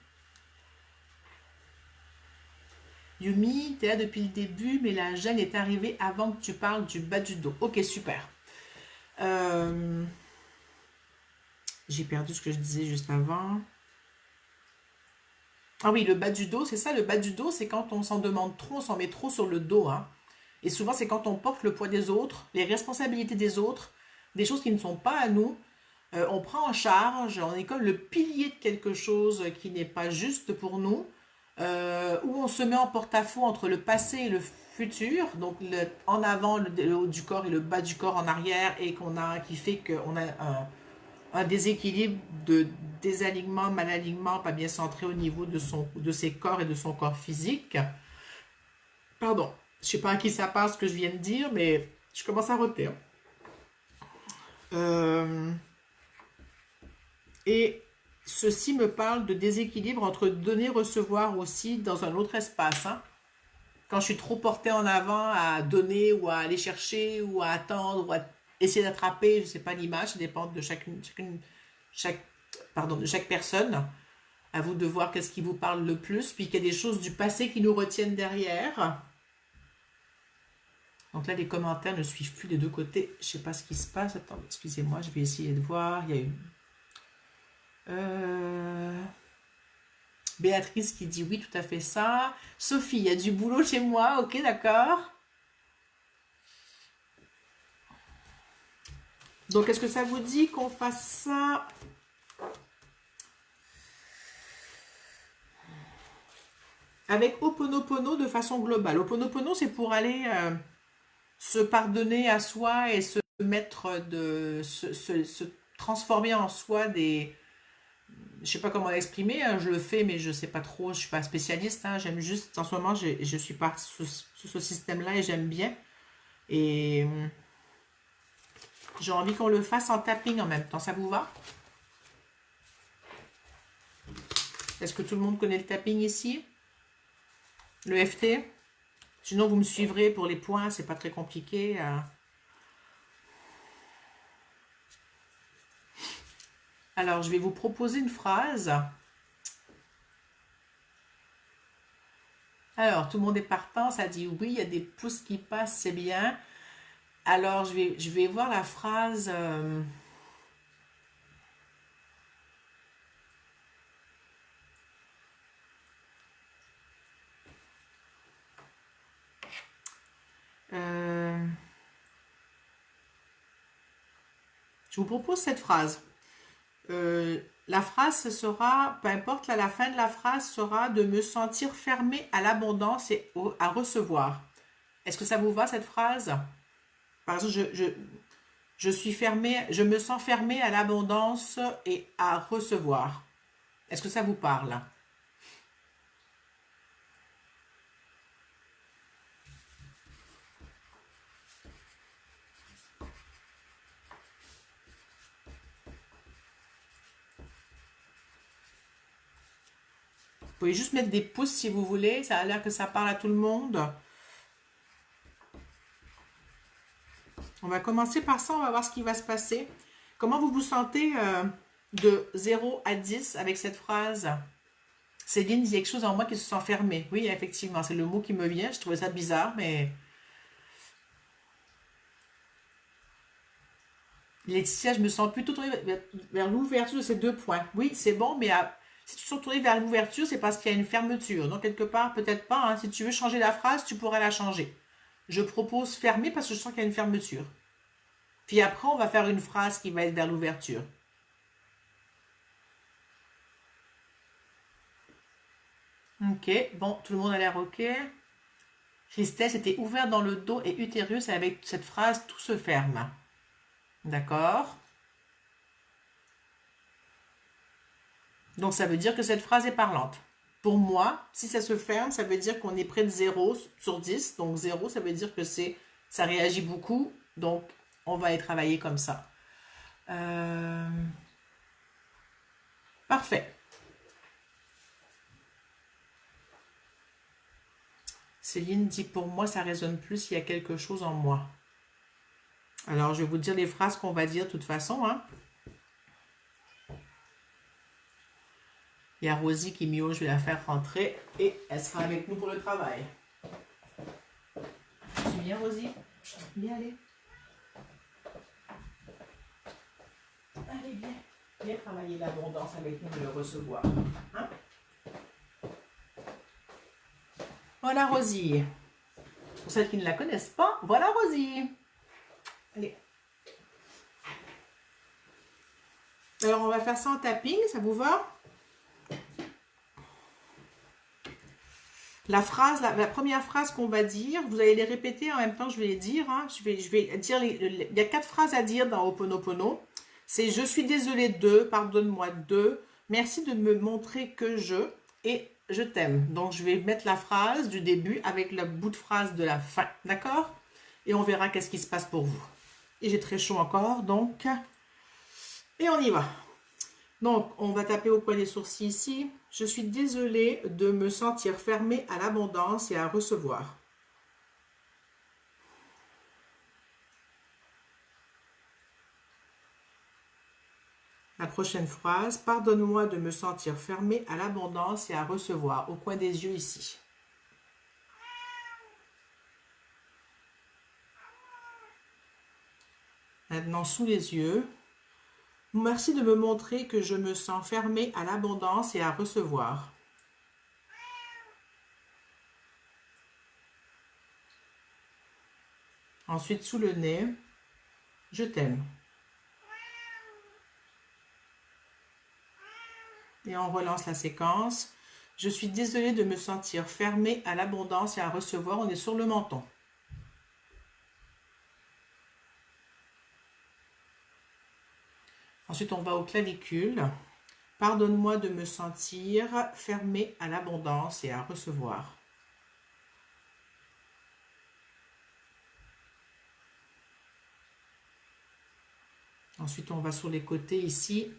Yumi, t'es là depuis le début, mais la gêne est arrivée avant que tu parles du bas du dos. Ok, super. J'ai perdu ce que je disais juste avant. Ah oui, le bas du dos, c'est ça, le bas du dos, c'est quand on s'en demande trop, on s'en met trop sur le dos, hein. Et souvent, c'est quand on porte le poids des autres, les responsabilités des autres, des choses qui ne sont pas à nous. On prend en charge, on est comme le pilier de quelque chose qui n'est pas juste pour nous, où on se met en porte-à-faux entre le passé et le futur, donc en avant le haut du corps et le bas du corps en arrière, et qui fait qu'on a un déséquilibre de désalignement, malalignement, pas bien centré au niveau de ses corps et de son corps physique. Pardon, je sais pas à qui ça passe ce que je viens de dire, mais je commence à roter, hein. Euh, et ceci me parle de déséquilibre entre donner et recevoir aussi dans un autre espace, hein. Quand je suis trop portée en avant à donner ou à aller chercher ou à attendre ou à essayer d'attraper, je ne sais pas l'image, ça dépend de chaque, pardon, de chaque personne. À vous de voir qu'est-ce qui vous parle le plus, puis qu'il y a des choses du passé qui nous retiennent derrière. Donc là, les commentaires ne suivent plus des deux côtés. Je ne sais pas ce qui se passe. Attendez, excusez-moi, je vais essayer de voir. Il y a une... Béatrice qui dit oui, tout à fait ça. Sophie, il y a du boulot chez moi. Ok, d'accord. Donc, est-ce que ça vous dit qu'on fasse ça avec Ho'oponopono de façon globale? Ho'oponopono, c'est pour aller se pardonner à soi et se mettre se transformer en soi des... Je sais pas comment l'exprimer, hein, je le fais, mais je sais pas trop, je suis pas spécialiste, hein, j'aime juste, en ce moment, je suis partie sous ce système-là et j'aime bien. Et j'ai envie qu'on le fasse en tapping en même temps, ça vous va? Est-ce que tout le monde connaît le tapping ici? Le FT? Sinon, vous me suivrez pour les points, c'est pas très compliqué. Alors, je vais vous proposer une phrase. Alors, tout le monde est partant, ça dit oui, il y a des pouces qui passent, c'est bien. Alors, je vais voir la phrase. Je vous propose cette phrase. La phrase, ce sera, peu importe, là, la fin de la phrase sera de me sentir fermé à l'abondance et à recevoir. Est-ce que ça vous va, cette phrase? Par exemple, je suis fermé, je me sens fermé à l'abondance et à recevoir. Est-ce que ça vous parle? Vous pouvez juste mettre des pouces si vous voulez. Ça a l'air que ça parle à tout le monde. On va commencer par ça. On va voir ce qui va se passer. Comment vous vous sentez de 0 à 10 avec cette phrase? Céline dit quelque chose en moi qui se sent fermé. Oui, effectivement, c'est le mot qui me vient. Je trouvais ça bizarre, mais... Laetitia, je me sens plutôt tournée vers l'ouverture de ces 2 points. Oui, c'est bon, mais si tu te sens tournée vers l'ouverture, c'est parce qu'il y a une fermeture. Donc, quelque part, peut-être pas. Hein. Si tu veux changer la phrase, tu pourrais la changer. Je propose fermer parce que je sens qu'il y a une fermeture. Puis après, on va faire une phrase qui va être vers l'ouverture. Ok, bon, tout le monde a l'air ok. Christelle, c'était ouvert dans le dos et utérus avec cette phrase, tout se ferme. D'accord. Donc, ça veut dire que cette phrase est parlante. Pour moi, si ça se ferme, ça veut dire qu'on est près de 0 sur 10. Donc, 0, ça veut dire que ça réagit beaucoup. Donc, on va y travailler comme ça. Parfait. Céline dit, pour moi, ça résonne plus, il y a quelque chose en moi. Alors, je vais vous dire les phrases qu'on va dire de toute façon. Hein. Il y a Rosie qui miaule, je vais la faire rentrer et elle sera avec nous pour le travail. Tu viens, Rosie? Viens, allez. Allez, viens. Viens travailler l'abondance avec nous et le recevoir. Hein? Voilà Rosie. Pour celles qui ne la connaissent pas, voilà Rosie. Allez. Alors, on va faire ça en tapping, ça vous va? La phrase, la première phrase qu'on va dire, vous allez les répéter en même temps, je vais les dire. Hein. Je vais dire, il y a 4 phrases à dire dans Ho'oponopono. C'est je suis désolé de, pardonne-moi de, merci de me montrer que je, et je t'aime. Donc je vais mettre la phrase du début avec le bout de phrase de la fin, d'accord? Et on verra qu'est-ce qui se passe pour vous. Et j'ai très chaud encore, donc, et on y va. Donc, on va taper au coin des sourcils ici. Je suis désolée de me sentir fermée à l'abondance et à recevoir. La prochaine phrase, pardonne-moi de me sentir fermée à l'abondance et à recevoir, au coin des yeux ici. Maintenant, sous les yeux. Merci de me montrer que je me sens fermée à l'abondance et à recevoir. Ensuite, sous le nez, je t'aime. Et on relance la séquence. Je suis désolée de me sentir fermée à l'abondance et à recevoir. On est sur le menton. Ensuite, on va aux clavicules. Pardonne-moi de me sentir fermée à l'abondance et à recevoir. Ensuite, on va sur les côtés ici.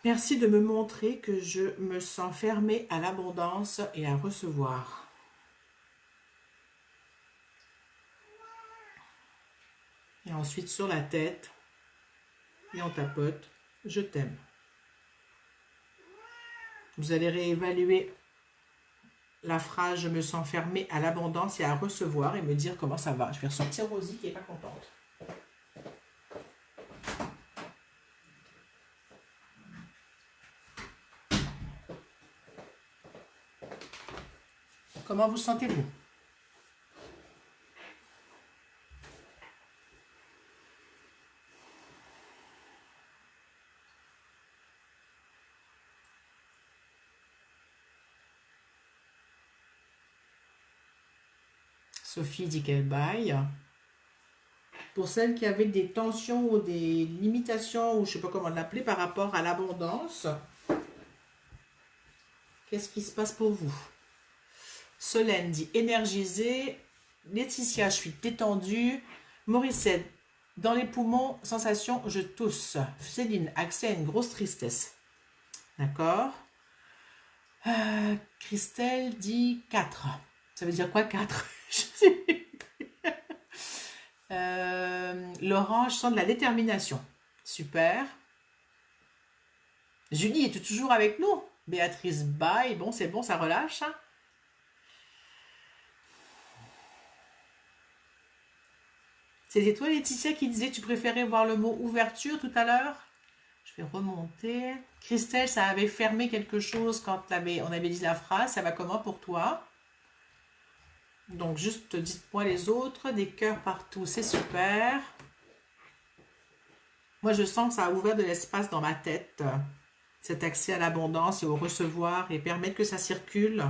Merci de me montrer que je me sens fermée à l'abondance et à recevoir. Et ensuite, sur la tête, et on tapote, je t'aime. Vous allez réévaluer la phrase « Je me sens fermée à l'abondance et à recevoir » et me dire comment ça va. Je vais ressortir Rosie qui n'est pas contente. Comment vous sentez-vous? Sophie dit qu'elle baille. Pour celles qui avaient des tensions ou des limitations, ou je ne sais pas comment l'appeler, par rapport à l'abondance, qu'est-ce qui se passe pour vous? Solène dit énergisée. Laetitia, je suis détendue. Morissette, dans les poumons, sensation, je tousse. Céline, accès à une grosse tristesse. D'accord. Christelle dit 4. Ça veut dire quoi 4? Laurent, je sens de la détermination. Super. Julie, es-tu toujours avec nous? Béatrice baille. Bon, c'est bon, ça relâche. Hein? C'était toi, Laetitia, qui disait que tu préférais voir le mot ouverture tout à l'heure? Je vais remonter. Christelle, ça avait fermé quelque chose quand on avait dit la phrase. Ça va comment pour toi? Donc, juste dites-moi les autres. Des cœurs partout, c'est super. Moi, je sens que ça a ouvert de l'espace dans ma tête. Cet accès à l'abondance et au recevoir et permettre que ça circule.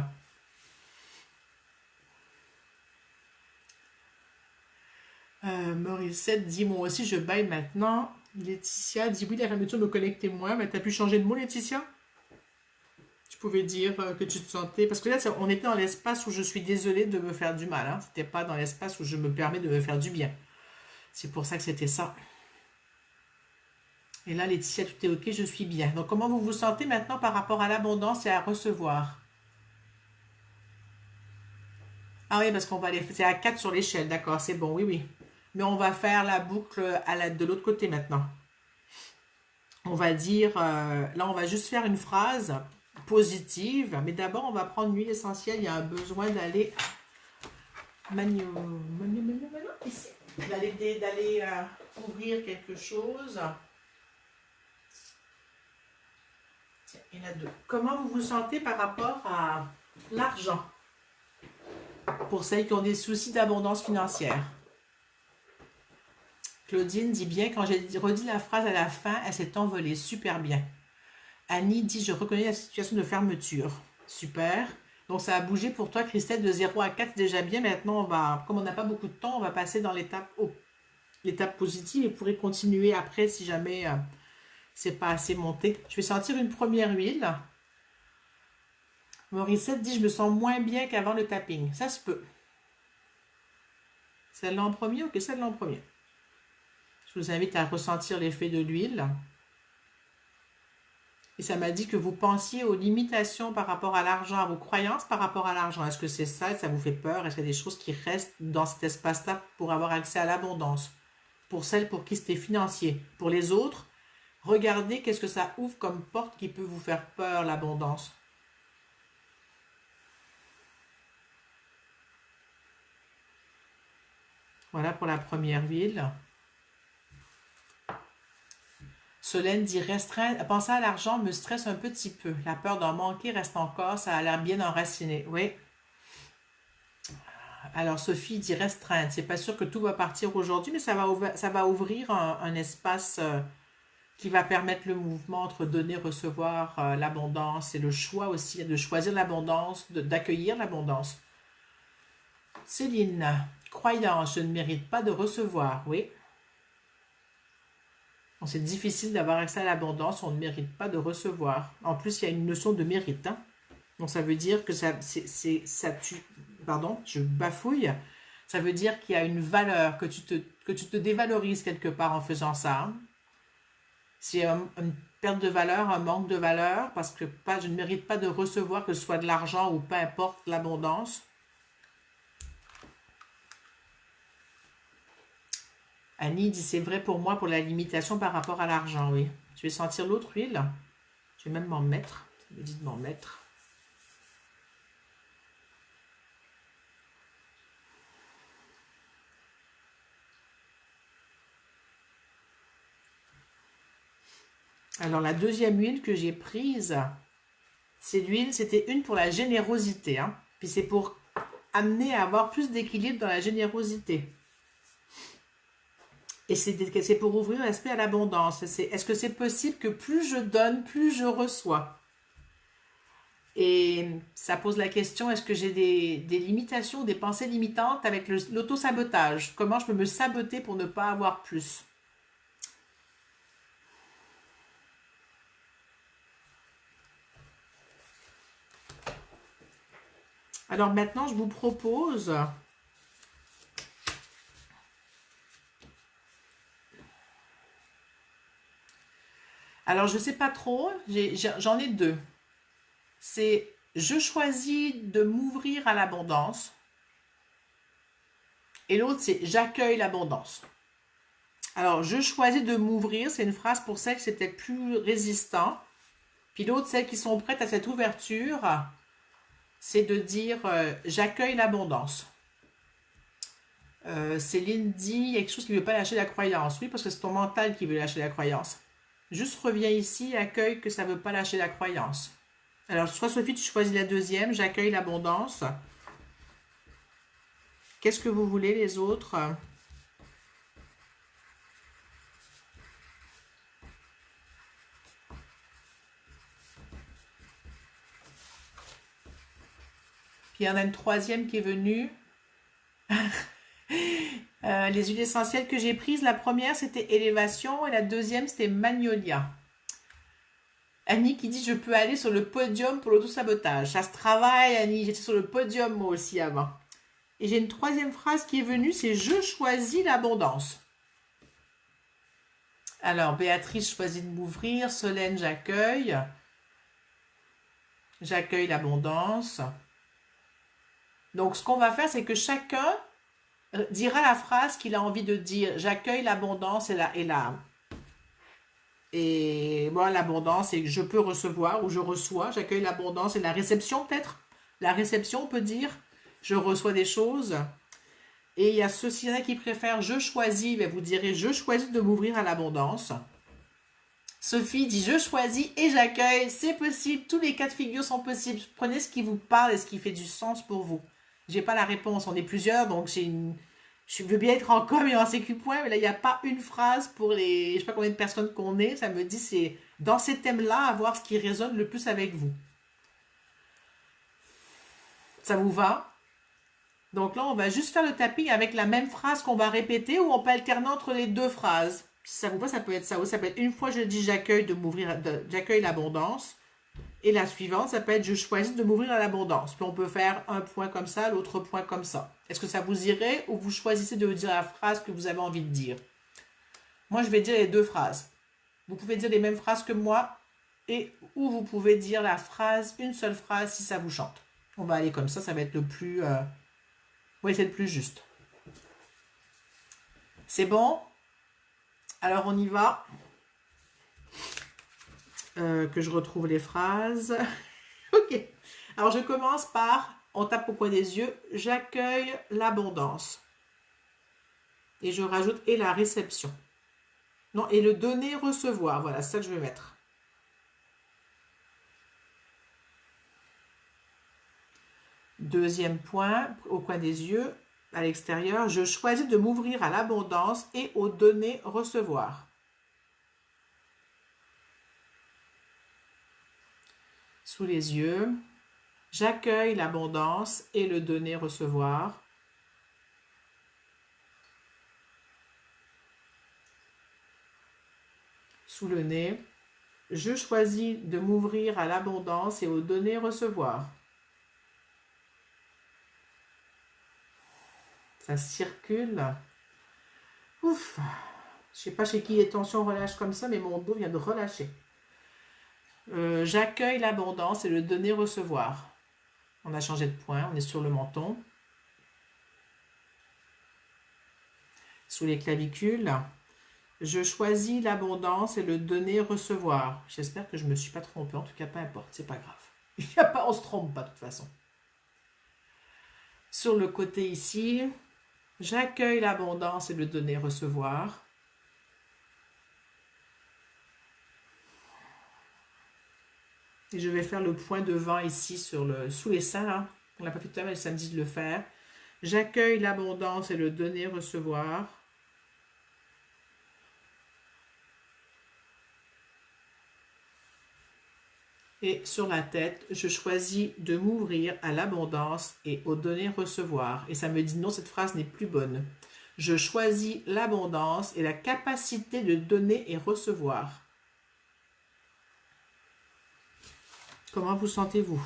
Morissette dit, moi aussi, je baille maintenant. Laetitia dit, oui, la fermeture me connectait moins. Mais t'as pu changer de mot, Laetitia? Tu pouvais dire que tu te sentais... Parce que là, on était dans l'espace où je suis désolée de me faire du mal. Hein. C'était pas dans l'espace où je me permets de me faire du bien. C'est pour ça que c'était ça. Et là, Laetitia, tout est OK, je suis bien. Donc, comment vous vous sentez maintenant par rapport à l'abondance et à recevoir? Ah oui, parce qu'on va aller... C'est à 4 sur l'échelle, d'accord, c'est bon, oui, oui. Mais on va faire la boucle de l'autre côté maintenant. On va dire... là, on va juste faire une phrase positive. Mais d'abord, on va prendre l'huile essentielle. Il y a un besoin d'aller... ici. D'aller ouvrir quelque chose. Tiens, il y en a 2. Comment vous vous sentez par rapport à l'argent? Pour celles qui ont des soucis d'abondance financière. Claudine dit bien, quand j'ai redit la phrase à la fin, elle s'est envolée. Super bien. Annie dit, je reconnais la situation de fermeture. Super. Donc, ça a bougé pour toi, Christelle, de 0 à 4, c'est déjà bien. Maintenant, comme on n'a pas beaucoup de temps, on va passer dans l'étape positive et pourrait continuer après si jamais c'est pas assez monté. Je vais sentir une première huile. Morissette dit, je me sens moins bien qu'avant le tapping. Ça se peut. Celle-là en premier? Ok, celle-là en premier. Je vous invite à ressentir l'effet de l'huile. Et ça m'a dit que vous pensiez aux limitations par rapport à l'argent, à vos croyances par rapport à l'argent. Est-ce que c'est ça, ça vous fait peur? Est-ce qu'il y a des choses qui restent dans cet espace-là pour avoir accès à l'abondance? Pour celles pour qui c'était financier. Pour les autres, regardez qu'est-ce que ça ouvre comme porte qui peut vous faire peur, l'abondance. Voilà pour la première huile. Solène dit restreindre, penser à l'argent me stresse un petit peu. La peur d'en manquer reste encore, ça a l'air bien enraciné. Oui. Alors Sophie dit restreindre. C'est pas sûr que tout va partir aujourd'hui, mais ça va ouvrir un espace qui va permettre le mouvement entre donner, recevoir l'abondance et le choix aussi de choisir l'abondance, d'accueillir l'abondance. Céline, croyance, je ne mérite pas de recevoir. Oui. C'est difficile d'avoir accès à l'abondance, on ne mérite pas de recevoir. En plus, il y a une notion de mérite. Hein. Donc, ça veut dire que pardon, je bafouille. Ça veut dire qu'il y a une valeur, que tu te dévalorises quelque part en faisant ça. C'est une perte de valeur, un manque de valeur, parce que je ne mérite pas de recevoir, que ce soit de l'argent ou peu importe l'abondance. Annie dit, c'est vrai pour moi pour la limitation par rapport à l'argent, oui. Je vais sentir l'autre huile. Je vais même m'en mettre. Ça me dit de m'en mettre. Alors, la deuxième huile que j'ai prise, c'était une pour la générosité. Hein. Puis c'est pour amener à avoir plus d'équilibre dans la générosité. Et c'est pour ouvrir l'aspect à l'abondance. Est-ce que c'est possible que plus je donne, plus je reçois? Et ça pose la question, est-ce que j'ai des limitations, des pensées limitantes avec l'auto-sabotage? Comment je peux me saboter pour ne pas avoir plus? Alors maintenant, je vous propose... Alors, je ne sais pas trop, j'en ai deux. C'est je choisis de m'ouvrir à l'abondance. Et l'autre, c'est j'accueille l'abondance. Alors, je choisis de m'ouvrir, c'est une phrase pour celles qui c'était plus résistant. Puis l'autre, celles qui sont prêtes à cette ouverture, c'est de dire j'accueille l'abondance. Céline dit il y a quelque chose qui ne veut pas lâcher la croyance. Oui, parce que c'est ton mental qui veut lâcher la croyance. Juste reviens ici, accueille que ça ne veut pas lâcher la croyance. Alors, soit Sophie, tu choisis la deuxième, j'accueille l'abondance. Qu'est-ce que vous voulez les autres? Puis il y en a une troisième qui est venue. Les huiles essentielles que j'ai prises, la première c'était élévation et la deuxième c'était magnolia. Annie qui dit je peux aller sur le podium pour l'auto-sabotage. Ça se travaille Annie, j'étais sur le podium moi aussi avant. Et j'ai une troisième phrase qui est venue, c'est je choisis l'abondance. Alors Béatrice choisit de m'ouvrir, Solène j'accueille. J'accueille l'abondance. Donc ce qu'on va faire c'est que chacun dira la phrase qu'il a envie de dire. J'accueille l'abondance et moi l'abondance et je peux recevoir ou je reçois. J'accueille l'abondance et la réception peut-être. La réception on peut dire je reçois des choses. Et il y a ceux-ci qui préfèrent je choisis, mais vous direz je choisis de m'ouvrir à l'abondance. Sophie dit je choisis et j'accueille, c'est possible, tous les cas de figure sont possibles. Prenez ce qui vous parle et ce qui fait du sens pour vous. J'ai pas la réponse, on est plusieurs, donc je veux bien être en com et en sécu point, mais là il n'y a pas une phrase pour les, je sais pas combien de personnes qu'on est, ça me dit c'est dans ces thèmes-là à voir ce qui résonne le plus avec vous. Ça vous va? Donc là on va juste faire le tapping avec la même phrase qu'on va répéter ou on peut alterner entre les deux phrases. Si ça vous va, ça peut être ça ou ça peut être une fois je dis j'accueille j'accueille l'abondance. Et la suivante, ça peut être je choisis de m'ouvrir à l'abondance. Puis on peut faire un point comme ça, l'autre point comme ça. Est-ce que ça vous irait ou vous choisissez de dire la phrase que vous avez envie de dire? Moi, je vais dire les deux phrases. Vous pouvez dire les mêmes phrases que moi ou vous pouvez dire la phrase, une seule phrase si ça vous chante. On va aller comme ça va être le plus... Oui, c'est le plus juste. C'est bon? Alors on y va. Que je retrouve les phrases. Ok. Alors je commence par, on tape au coin des yeux, j'accueille l'abondance. Et je rajoute et la réception. Non, et le donner-recevoir. Voilà, c'est ça que je vais mettre. Deuxième point, au coin des yeux, à l'extérieur, je choisis de m'ouvrir à l'abondance et au donner-recevoir. Sous les yeux, j'accueille l'abondance et le donner-recevoir. Sous le nez, je choisis de m'ouvrir à l'abondance et au donner-recevoir. Ça circule. Ouf. Je sais pas chez qui les tensions relâchent comme ça, mais mon dos vient de relâcher. J'accueille l'abondance et le donner-recevoir. On a changé de point, on est sur le menton. Sous les clavicules, je choisis l'abondance et le donner-recevoir. J'espère que je ne me suis pas trompée, en tout cas, peu importe, c'est pas grave. On ne se trompe pas de toute façon. Sur le côté ici, j'accueille l'abondance et le donner-recevoir. Et je vais faire le point devant ici sous les seins. Hein. On l'a pas fait tout à l'heure, mais ça me dit de le faire. J'accueille l'abondance et le donner-recevoir. Et sur la tête, je choisis de m'ouvrir à l'abondance et au donner-recevoir. Et ça me dit non, cette phrase n'est plus bonne. Je choisis l'abondance et la capacité de donner et recevoir. Comment vous sentez-vous?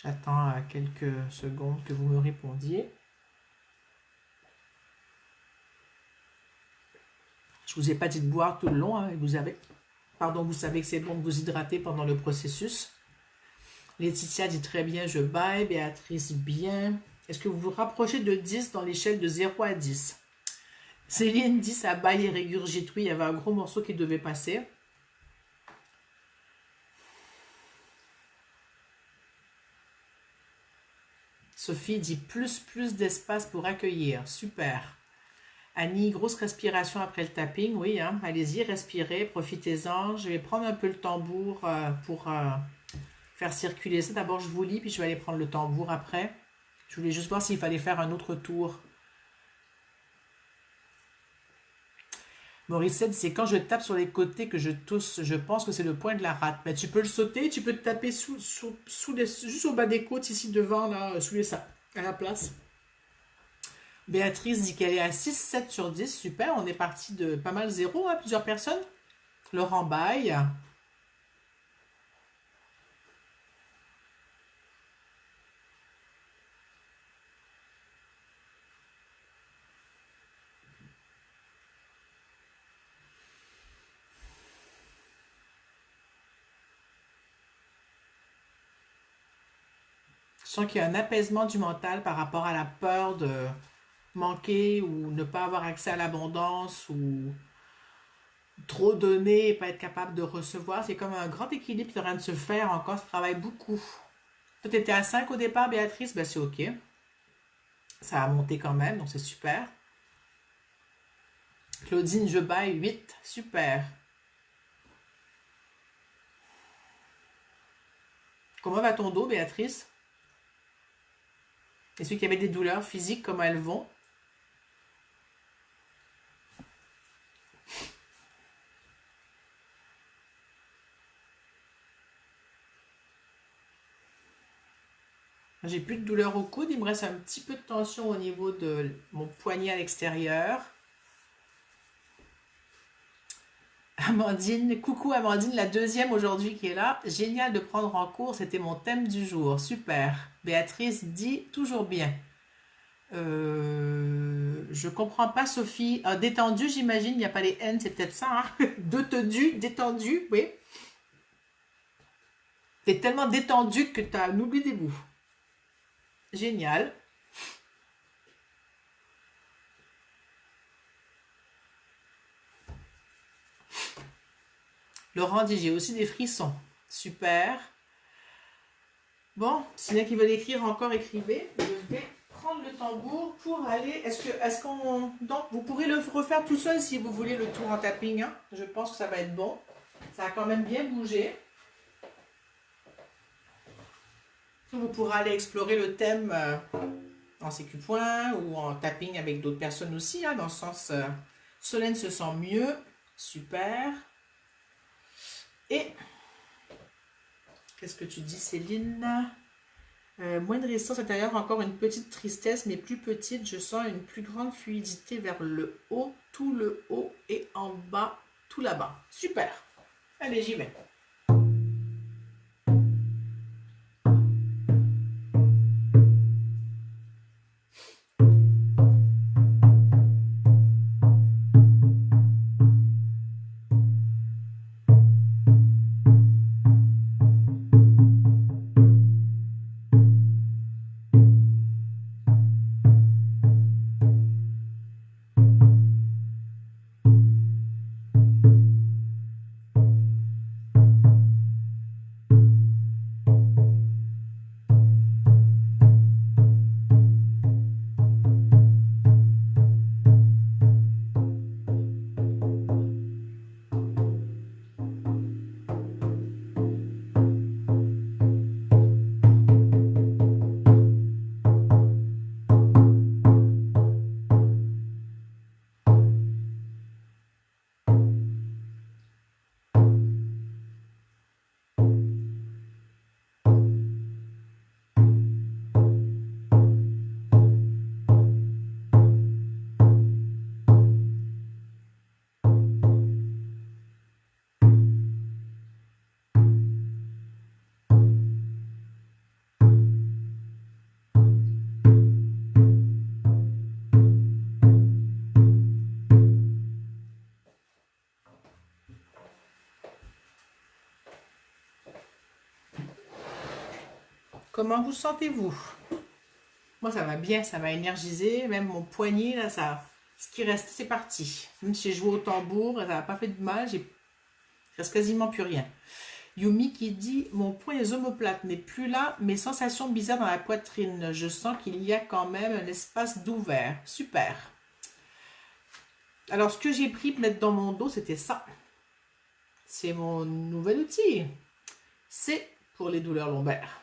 J'attends quelques secondes que vous me répondiez. Je ne vous ai pas dit de boire tout le long, hein, vous savez que c'est bon de vous hydrater pendant le processus. Laetitia dit très bien, je baille. Béatrice, bien. Est-ce que vous vous rapprochez de 10 dans l'échelle de 0 à 10? Céline dit, ça baille et régurgite. Oui, il y avait un gros morceau qui devait passer. Sophie dit, plus d'espace pour accueillir. Super. Annie, grosse respiration après le tapping. Oui, hein, allez-y, respirez, profitez-en. Je vais prendre un peu le tambour pour faire circuler ça. D'abord, je vous lis, puis je vais aller prendre le tambour après. Je voulais juste voir s'il fallait faire un autre tour. Morissette, c'est quand je tape sur les côtés que je tousse. Je pense que c'est le point de la rate. Mais tu peux le sauter, tu peux te taper juste au bas des côtes, ici devant, là, sous les sacs, à la place. Béatrice dit qu'elle est à 6, 7 sur 10. Super, on est parti de pas mal zéro, hein, plusieurs personnes. Laurent Baille. Je sens qu'il y a un apaisement du mental par rapport à la peur de manquer ou ne pas avoir accès à l'abondance ou trop donner et pas être capable de recevoir. C'est comme un grand équilibre qui est en train de se faire encore, ça travaille beaucoup. Toi, tu étais à 5 au départ, Béatrice, ben c'est ok. Ça a monté quand même, donc c'est super. Claudine, je baille 8, super. Comment va ton dos, Béatrice? Et ceux qui avaient des douleurs physiques, comment elles vont? J'ai plus de douleur au coude, il me reste un petit peu de tension au niveau de mon poignet à l'extérieur. Amandine, coucou Amandine, la deuxième aujourd'hui qui est là. Génial de prendre en cours, c'était mon thème du jour, super. Béatrice dit toujours bien. Je comprends pas Sophie. Détendu, j'imagine, il n'y a pas les N, c'est peut-être ça. Hein. Détendu, oui. T'es tellement détendu que tu as un oubli des bouts. Génial. Laurent dit, j'ai aussi des frissons. Super. Bon, s'il y en a qui veulent écrire encore, écrivez. Je vais prendre le tambour pour aller... Donc, vous pourrez le refaire tout seul si vous voulez le tour en tapping. Hein. Je pense que ça va être bon. Ça a quand même bien bougé. Vous pourrez aller explorer le thème en sécu-point ou en tapping avec d'autres personnes aussi. Hein, dans le sens, Solène se sent mieux. Super. Et, qu'est-ce que tu dis, Céline? Moins de résistance intérieure, encore une petite tristesse, mais plus petite. Je sens une plus grande fluidité vers le haut, tout le haut et en bas, tout là-bas. Super. Allez, j'y vais. Comment vous sentez-vous? Moi, ça va bien, ça m'a énergisé. Même mon poignet, là, ça, ce qui reste, c'est parti. Même si j'ai joué au tambour, ça n'a pas fait de mal. Il reste quasiment plus rien. Yumi qui dit: mon point des omoplates n'est plus là, mais sensation bizarre dans la poitrine. Je sens qu'il y a quand même un espace d'ouvert. Super. Alors, ce que j'ai pris pour mettre dans mon dos, c'était ça. C'est mon nouvel outil. C'est pour les douleurs lombaires.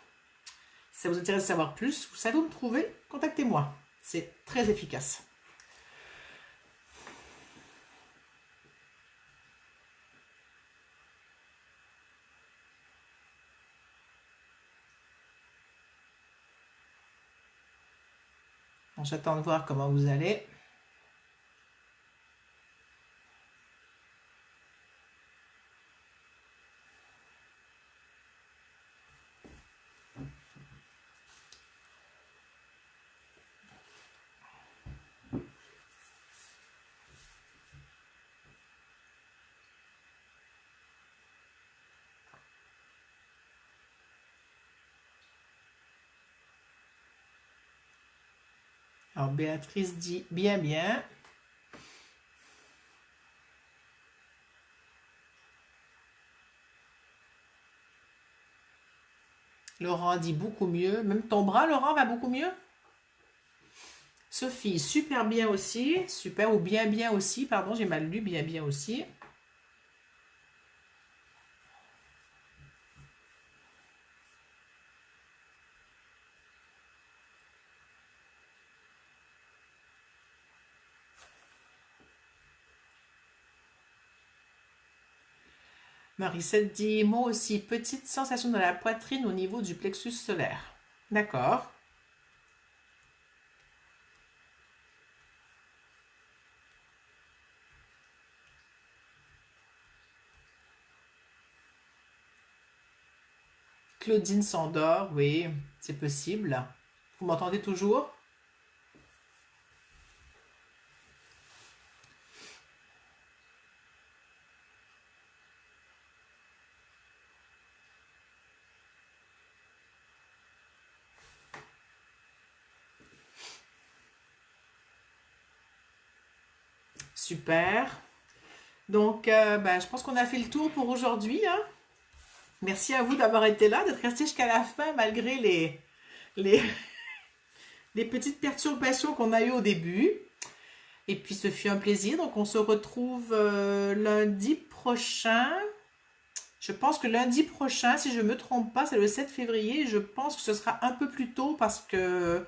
Si ça vous intéresse de savoir plus, vous savez où me trouver, contactez-moi. C'est très efficace. Bon, j'attends de voir comment vous allez. Alors, Béatrice dit bien, bien. Laurent dit beaucoup mieux. Même ton bras, Laurent, va beaucoup mieux. Sophie, super bien aussi. Super ou bien bien aussi. Pardon, j'ai mal lu. Bien bien aussi. Marie-Seth dit: moi aussi, petite sensation dans la poitrine au niveau du plexus solaire. D'accord. Claudine s'endort, oui, c'est possible. Vous m'entendez toujours? Super. Donc, je pense qu'on a fait le tour pour aujourd'hui, hein. Merci à vous d'avoir été là, d'être resté jusqu'à la fin malgré les, les petites perturbations qu'on a eues au début. Et puis, ce fut un plaisir. Donc, on se retrouve lundi prochain. Je pense que lundi prochain, si je ne me trompe pas, c'est le 7 février. Je pense que ce sera un peu plus tôt parce que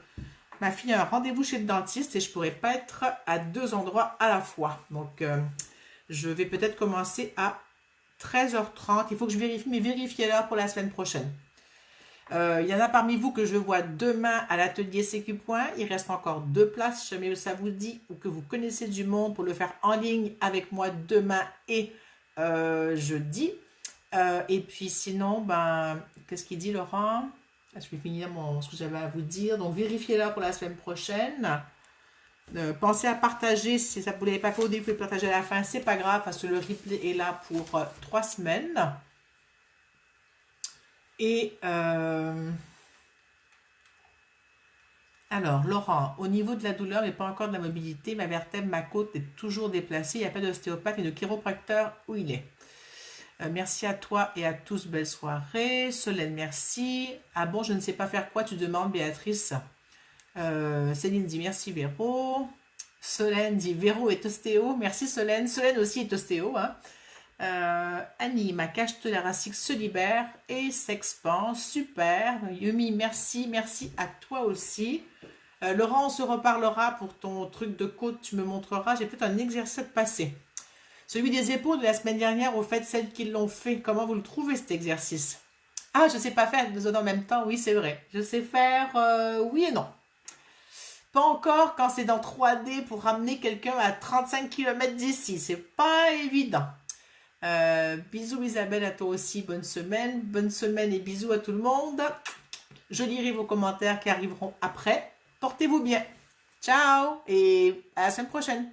ma fille a un rendez-vous chez le dentiste et je ne pourrai pas être à deux endroits à la fois. Donc, je vais peut-être commencer à 13h30. Il faut que je vérifie, mais vérifiez l'heure pour la semaine prochaine. Il y en a parmi vous que je vois demain à l'atelier Sécu Point. Il reste encore 2 places. Si jamais ça vous dit ou que vous connaissez du monde pour le faire en ligne avec moi demain et jeudi. Et puis sinon, qu'est-ce qu'il dit Laurent? Je vais finir ce que j'avais à vous dire. Donc vérifiez l'heure pour la semaine prochaine. Pensez à partager. Si ça ne vous l'avez pas fait au début, vous pouvez partager à la fin. C'est pas grave parce que le replay est là pour 3 semaines. Et alors, Laurent, au niveau de la douleur, mais pas encore de la mobilité, ma vertèbre, ma côte est toujours déplacée. Il n'y a pas d'ostéopathe et de chiropracteur où il est. Merci à toi et à tous. Belle soirée. Solène, merci. Ah bon, je ne sais pas faire quoi, tu demandes, Béatrice. Céline dit merci, Véro. Solène dit Véro est ostéo. Merci, Solène. Solène aussi est ostéo, hein. Annie, ma cage thoracique se libère et s'expand. Super. Yumi, merci. Merci à toi aussi. Laurent, on se reparlera pour ton truc de côte. Tu me montreras. J'ai peut-être un exercice à te passer. Celui des épaules de la semaine dernière, au fait, celles qui l'ont fait. Comment vous le trouvez cet exercice? Ah, je ne sais pas faire deux autres en même temps. Oui, c'est vrai. Je sais faire oui et non. Pas encore quand c'est dans 3D pour ramener quelqu'un à 35 km d'ici. C'est pas évident. Bisous Isabelle, à toi aussi, bonne semaine et bisous à tout le monde. Je lirai vos commentaires qui arriveront après. Portez-vous bien. Ciao et à la semaine prochaine.